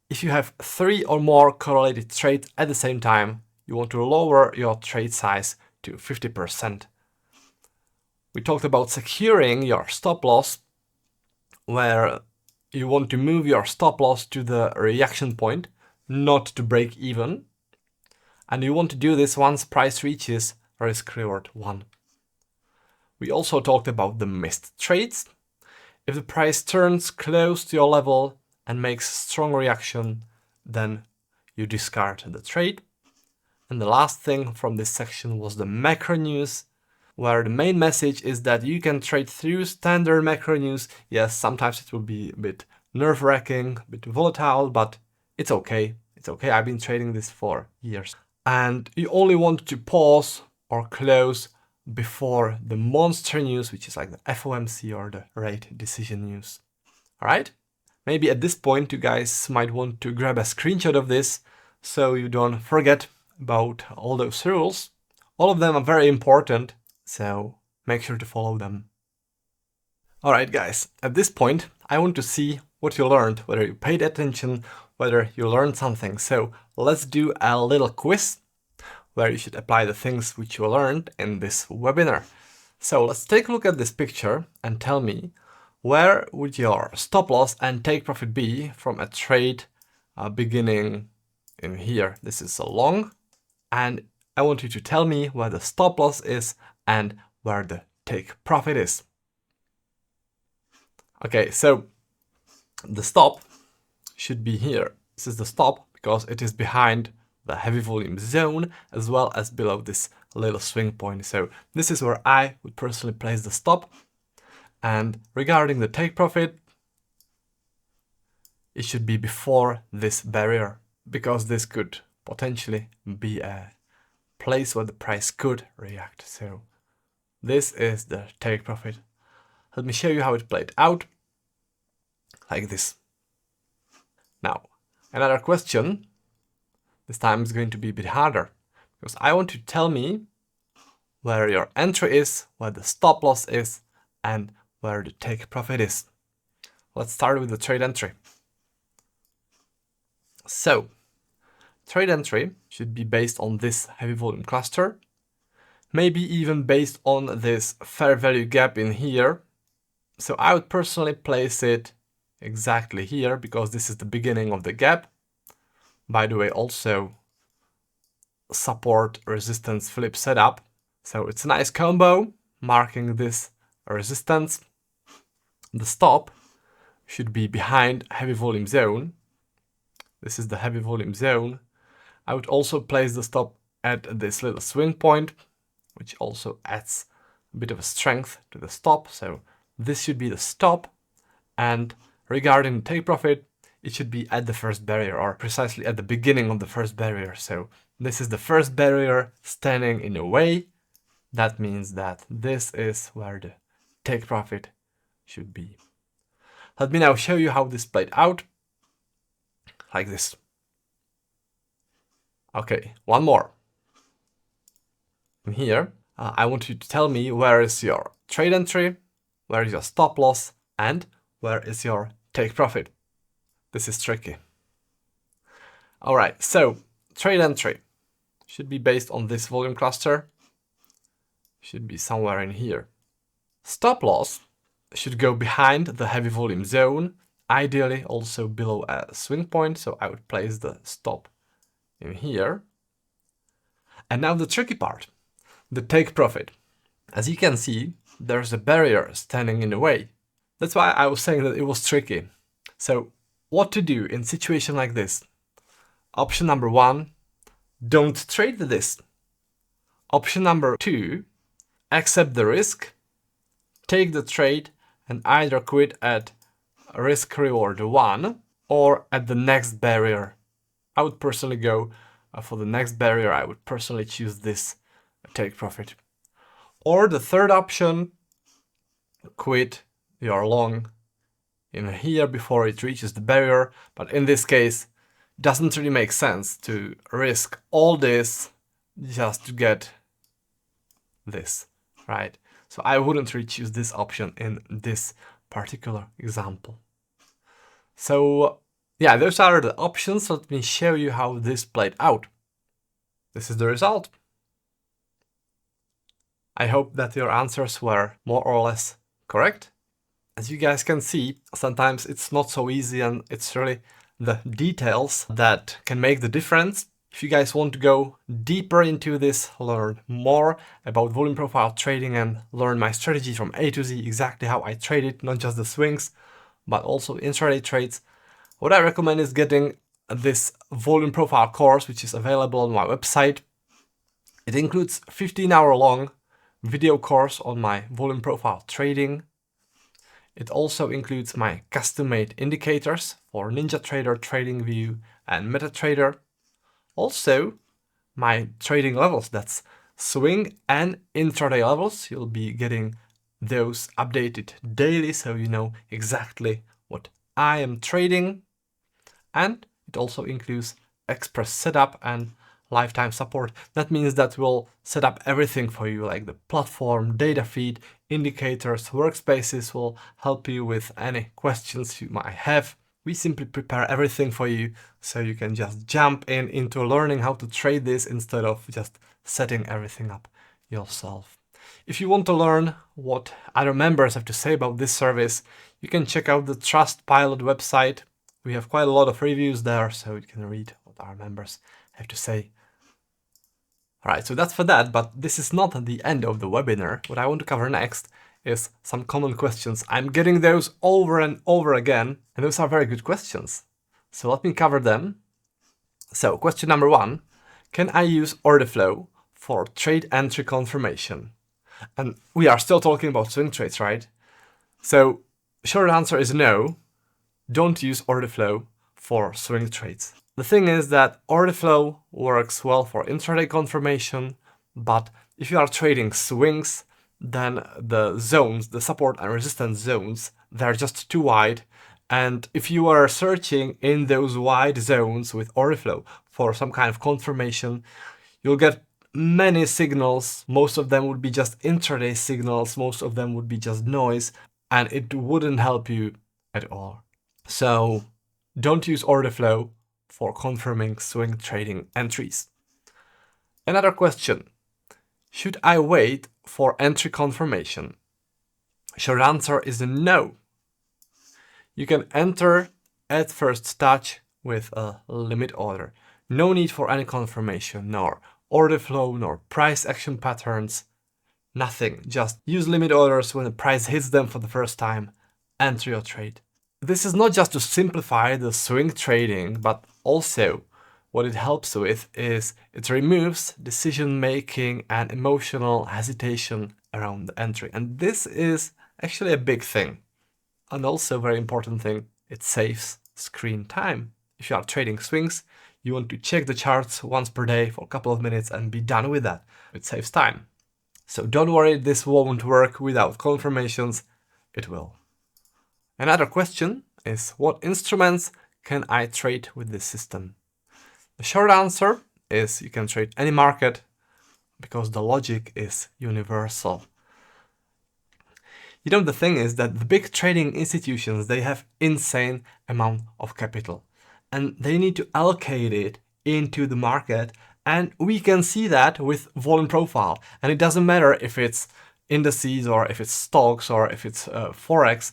If you have 3 or more correlated trades at the same time, you want to lower your trade size to 50%. We talked about securing your stop loss, where you want to move your stop loss to the reaction point, not to break even. And you want to do this once price reaches risk reward 1. We also talked about the missed trades. If the price turns close to your level and makes strong reaction, then you discard the trade. And the last thing from this section was the macro news, where the main message is that you can trade through standard macro news. Yes, sometimes it will be a bit nerve-wracking, a bit volatile, but it's okay. It's okay. I've been trading this for years. And you only want to pause or close before the monster news, which is like the FOMC or the rate decision news. All right? Maybe at this point you guys might want to grab a screenshot of this so you don't forget about all those rules. All of them are very important, so make sure to follow them. All right, guys, at this point, I want to see what you learned, whether you paid attention, whether you learned something. So let's do a little quiz where you should apply the things which you learned in this webinar. So let's take a look at this picture and tell me, where would your stop loss and take profit be from a trade beginning in here? This is a long, and I want you to tell me where the stop loss is and where the take profit is. Okay, so the stop should be here. This is the stop because it is behind the heavy volume zone as well as below this little swing point. So this is where I would personally place the stop. And regarding the take profit, it should be before this barrier, because this could potentially be a place where the price could react. So this is the take profit. Let me show you how it played out, like this. Now, another question, this time is going to be a bit harder, because I want you to tell me where your entry is, where the stop loss is, and where the take profit is. Let's start with the trade entry. So, trade entry should be based on this heavy volume cluster, maybe even based on this fair value gap in here. So I would personally place it exactly here because this is the beginning of the gap. By the way, also support resistance flip setup. So it's a nice combo marking this resistance. The stop should be behind heavy volume zone. This is the heavy volume zone. I would also place the stop at this little swing point, which also adds a bit of a strength to the stop. So this should be the stop. And regarding the take profit, it should be at the first barrier, or precisely at the beginning of the first barrier. So this is the first barrier standing in a way. That means that this is where the take profit should be. Let me now show you how this played out, like this. Okay, one more. Here, I want you to tell me where is your trade entry, where is your stop loss, and where is your take profit. This is tricky. All right, so trade entry should be based on this volume cluster, should be somewhere in here. Stop loss should go behind the heavy volume zone, ideally also below a swing point, so I would place the stop in here. And now the tricky part, the take profit. As you can see, there's a barrier standing in the way. That's why I was saying that it was tricky. So what to do in a situation like this? Option number 1, don't trade this. Option number 2, accept the risk, take the trade, and either quit at risk reward 1 or at the next barrier. I would personally go for the next barrier. I would personally choose this take profit. Or the third option, quit your long in here before it reaches the barrier. But in this case, it doesn't really make sense to risk all this just to get this, right? So I wouldn't really choose this option in this particular example. So yeah, those are the options. Let me show you how this played out. This is the result. I hope that your answers were more or less correct. As you guys can see, sometimes it's not so easy, and it's really the details that can make the difference. If you guys want to go deeper into this, learn more about volume profile trading and learn my strategy from A to Z, exactly how I trade it, not just the swings, but also intraday trades, what I recommend is getting this volume profile course, which is available on my website. It includes 15-hour-long video course on my volume profile trading. It also includes my custom-made indicators for NinjaTrader, TradingView, and MetaTrader. Also, my trading levels, that's swing and intraday levels. You'll be getting those updated daily, so you know exactly what I am trading. And it also includes express setup and lifetime support. That means that we'll set up everything for you, like the platform, data feed, indicators, workspaces will help you with any questions you might have. We simply prepare everything for you so you can just jump into learning how to trade this instead of just setting everything up yourself. If you want to learn what other members have to say about this service, you can check out the Trustpilot website. We have quite a lot of reviews there, so you can read what our members have to say. Alright, so that's for that, but this is not the end of the webinar. What I want to cover next is some common questions. I'm getting those over and over again, and those are very good questions. So let me cover them. So question number 1, can I use order flow for trade entry confirmation? And we are still talking about swing trades, right? So short answer is no, don't use order flow for swing trades. The thing is that order flow works well for intraday confirmation, but if you are trading swings, then the zones, the support and resistance zones, they're just too wide. And if you are searching in those wide zones with order flow for some kind of confirmation, you'll get many signals. Most of them would be just intraday signals, most of them would be just noise, and it wouldn't help you at all. So don't use order flow for confirming swing trading entries. Another question, should I wait for entry confirmation? Short answer is no. You can enter at first touch with a limit order. No need for any confirmation, nor order flow, nor price action patterns, nothing. Just use limit orders when the price hits them for the first time, enter your trade. This is not just to simplify the swing trading, but also what it helps with is it removes decision making and emotional hesitation around the entry. And this is actually a big thing. And also a very important thing, it saves screen time. If you are trading swings, you want to check the charts once per day for a couple of minutes and be done with that. It saves time. So don't worry, this won't work without confirmations. It will. Another question is, what instruments can I trade with this system? The short answer is you can trade any market because the logic is universal. You know, the thing is that the big trading institutions, they have insane amount of capital and they need to allocate it into the market, and we can see that with volume profile. And it doesn't matter if it's indices or if it's stocks or if it's forex,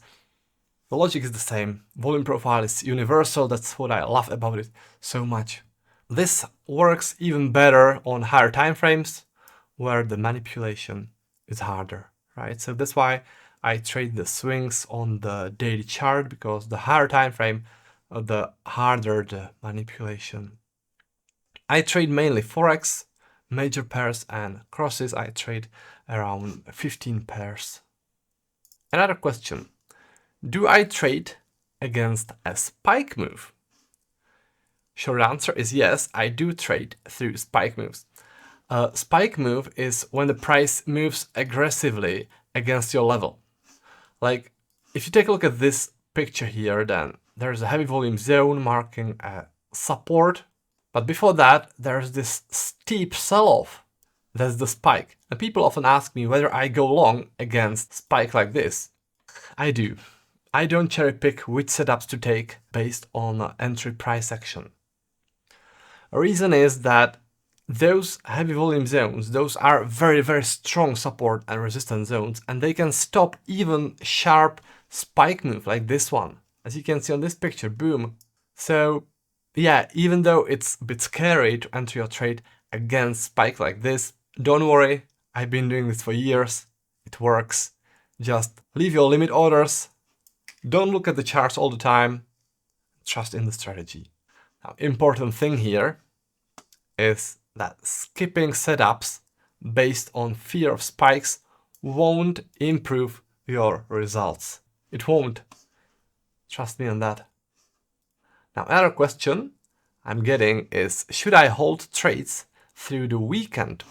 the logic is the same. Volume profile is universal. That's what I love about it so much. This works even better on higher time frames where the manipulation is harder, right? So that's why I trade the swings on the daily chart, because the higher time frame, the harder the manipulation. I trade mainly forex, major pairs and crosses. I trade around 15 pairs. Another question, do I trade against a spike move? Short answer is yes, I do trade through spike moves. A spike move is when the price moves aggressively against your level. Like, if you take a look at this picture here, then there's a heavy volume zone marking a support. But before that, there's this steep sell-off. That's the spike. And people often ask me whether I go long against spike like this. I do. I don't cherry pick which setups to take based on entry price action. A reason is that those heavy volume zones, those are very, very strong support and resistance zones, and they can stop even sharp spike move like this one. As you can see on this picture, boom. So yeah, even though it's a bit scary to enter your trade against spike like this, don't worry, I've been doing this for years. It works. Just leave your limit orders. Don't look at the charts all the time. Trust in the strategy. Now, important thing here is that skipping setups based on fear of spikes won't improve your results. It won't. Trust me on that. Now, another question I'm getting is, should I hold trades through the weekend?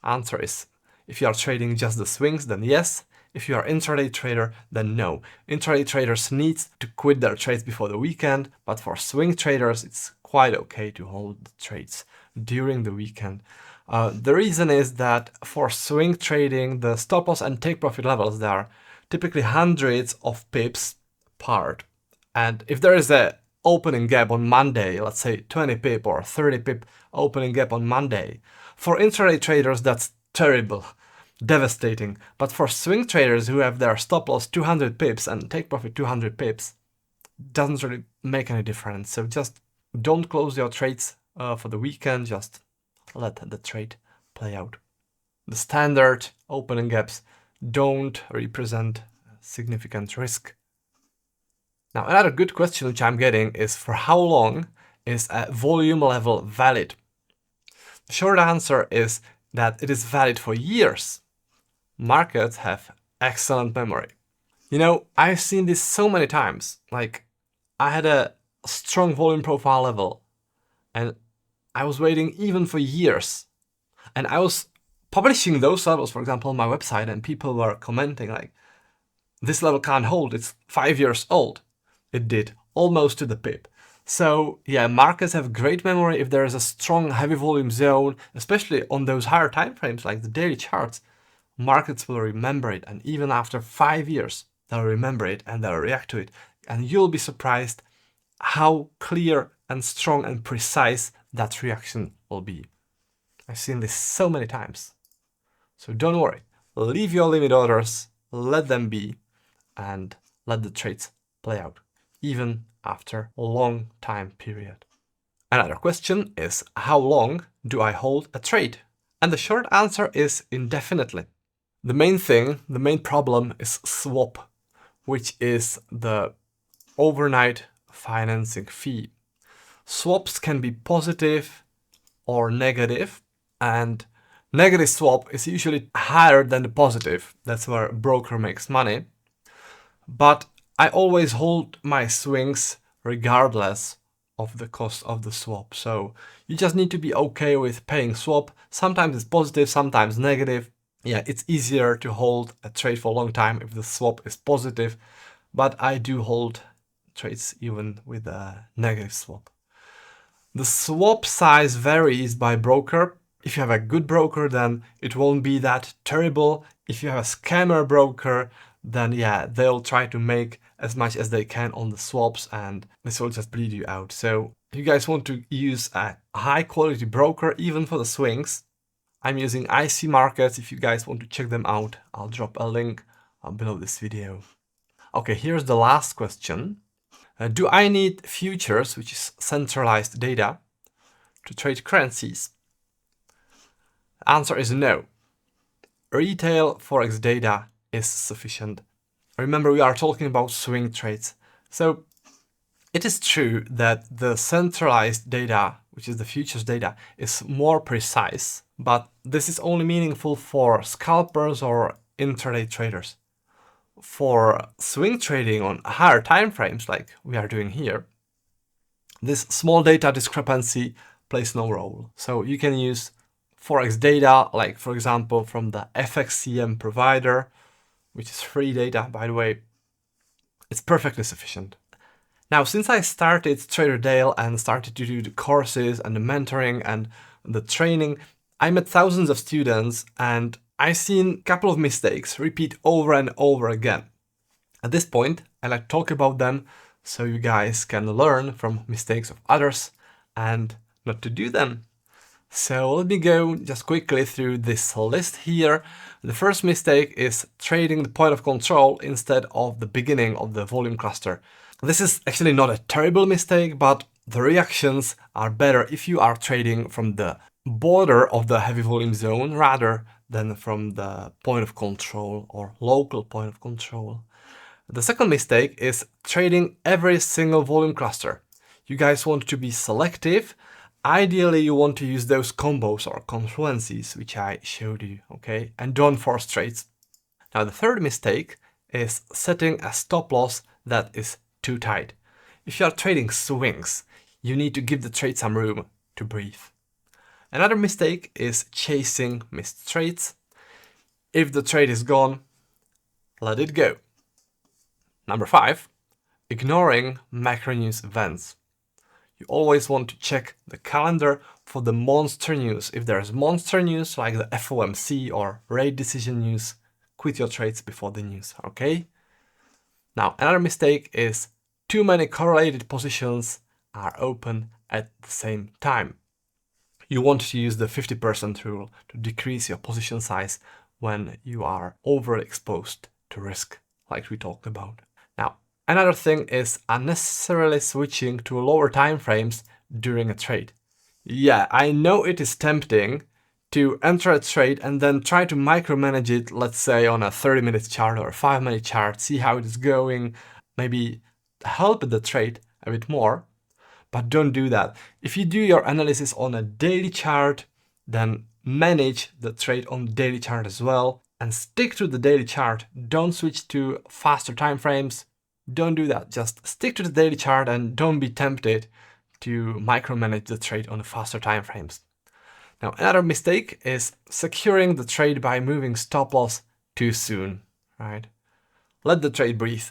Answer is, if you are trading just the swings, then yes. If you are intraday trader, then no. Intraday traders need to quit their trades before the weekend, but for swing traders, it's quite okay to hold the trades during the weekend. The reason is that for swing trading, the stop loss and take profit levels, they are typically hundreds of pips apart. And if there is a opening gap on Monday, let's say 20 pip or 30 pip opening gap on Monday, for intraday traders, that's terrible. devastating. But for swing traders who have their stop loss 200 pips and take profit 200 pips, doesn't really make any difference. So just don't close your trades for the weekend, just let the trade play out. The standard opening gaps don't represent significant risk. Now, another good question which I'm getting is, for how long is a volume level valid? The short answer is that it is valid for years. Markets have excellent memory. You know, I've seen this so many times. Like, I had a strong volume profile level and I was waiting even for years. And I was publishing those levels, for example, on my website, and people were commenting like, this level can't hold, it's 5 years old. It did, almost to the pip. So yeah, markets have great memory. If there is a strong heavy volume zone, especially on those higher time frames like the daily charts, markets will remember it. And even after 5 years, they'll remember it and they'll react to it. And you'll be surprised how clear and strong and precise that reaction will be. I've seen this so many times. So don't worry, leave your limit orders, let them be, and let the trades play out, even after a long time period. Another question is, how long do I hold a trade? And the short answer is indefinitely. The main problem is swap, which is the overnight financing fee. Swaps can be positive or negative, and negative swap is usually higher than the positive. That's where a broker makes money. But I always hold my swings regardless of the cost of the swap. So you just need to be okay with paying swap. Sometimes it's positive, sometimes negative. Yeah, it's easier to hold a trade for a long time if the swap is positive, but I do hold trades even with a negative swap. The swap size varies by broker. If you have a good broker, then it won't be that terrible. If you have a scammer broker, then yeah, they'll try to make as much as they can on the swaps and this will just bleed you out. So if you guys want to use a high quality broker, even for the swings, I'm using IC Markets. If you guys want to check them out, I'll drop a link below this video. Okay, here's the last question. Do I need futures, which is centralized data, to trade currencies? The answer is no. Retail forex data is sufficient. Remember, we are talking about swing trades. So it is true that the centralized data, which is the futures data, is more precise, but this is only meaningful for scalpers or intraday traders. For swing trading on higher time frames, like we are doing here, this small data discrepancy plays no role. So you can use forex data, like for example from the FXCM provider, which is free data, by the way. It's perfectly sufficient. Now, since I started TraderDale and started to do the courses and the mentoring and the training, I met thousands of students and I've seen a couple of mistakes repeat over and over again. At this point, I like to talk about them so you guys can learn from mistakes of others and not to do them. So let me go just quickly through this list here. The first mistake is trading the point of control instead of the beginning of the volume cluster. This is actually not a terrible mistake, but the reactions are better if you are trading from the border of the heavy volume zone rather than from the point of control or local point of control. The second mistake is trading every single volume cluster. You guys want to be selective. Ideally, you want to use those combos or confluences, which I showed you, okay? And don't force trades. Now, the third mistake is setting a stop loss that is too tight. If you are trading swings, you need to give the trade some room to breathe. Another mistake is chasing missed trades. If the trade is gone, let it go. Number 5, ignoring macro news events. You always want to check the calendar for the monster news. If there's monster news like the FOMC or rate decision news, quit your trades before the news, okay? Now, another mistake is too many correlated positions are open at the same time. You want to use the 50% rule to decrease your position size when you are overexposed to risk, like we talked about. Now, another thing is unnecessarily switching to lower time frames during a trade. Yeah, I know it is tempting to enter a trade and then try to micromanage it, let's say on a 30-minute chart or a 5-minute chart, see how it is going, maybe help the trade a bit more, but don't do that. If you do your analysis on a daily chart, then manage the trade on the daily chart as well and stick to the daily chart. Don't switch to faster time frames. Don't do that. Just stick to the daily chart and don't be tempted to micromanage the trade on the faster time frames. Now, another mistake is securing the trade by moving stop loss too soon, right? Let the trade breathe.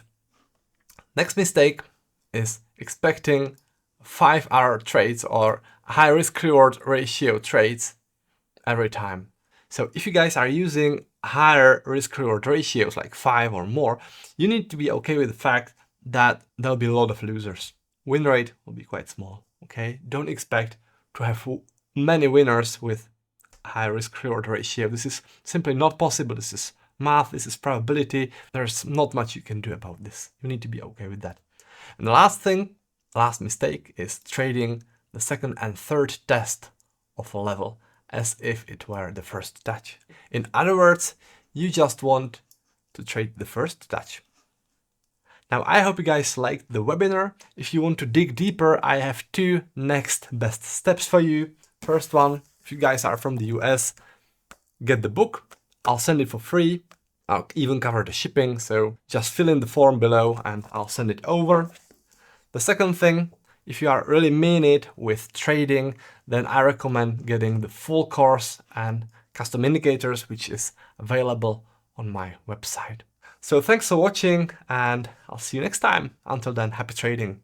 Next mistake is expecting 5-hour trades or high risk reward ratio trades every time. So if you guys are using higher risk reward ratios like 5 or more, you need to be okay with the fact that there'll be a lot of losers. Win rate will be quite small, okay? Don't expect to have many winners with high risk reward ratio. This is simply not possible. This is math, this is probability. There's not much you can do about this. You need to be okay with that. And the last mistake is trading the second and third test of a level as if it were the first touch. In other words, you just want to trade the first touch. Now, I hope you guys liked the webinar. If you want to dig deeper, I have 2 next best steps for you. First one, if you guys are from the US, get the book. I'll send it for free. I'll even cover the shipping, so just fill in the form below and I'll send it over. The second thing, if you are really mean it with trading, then I recommend getting the full course and custom indicators, which is available on my website. So thanks for watching and I'll see you next time. Until then, happy trading.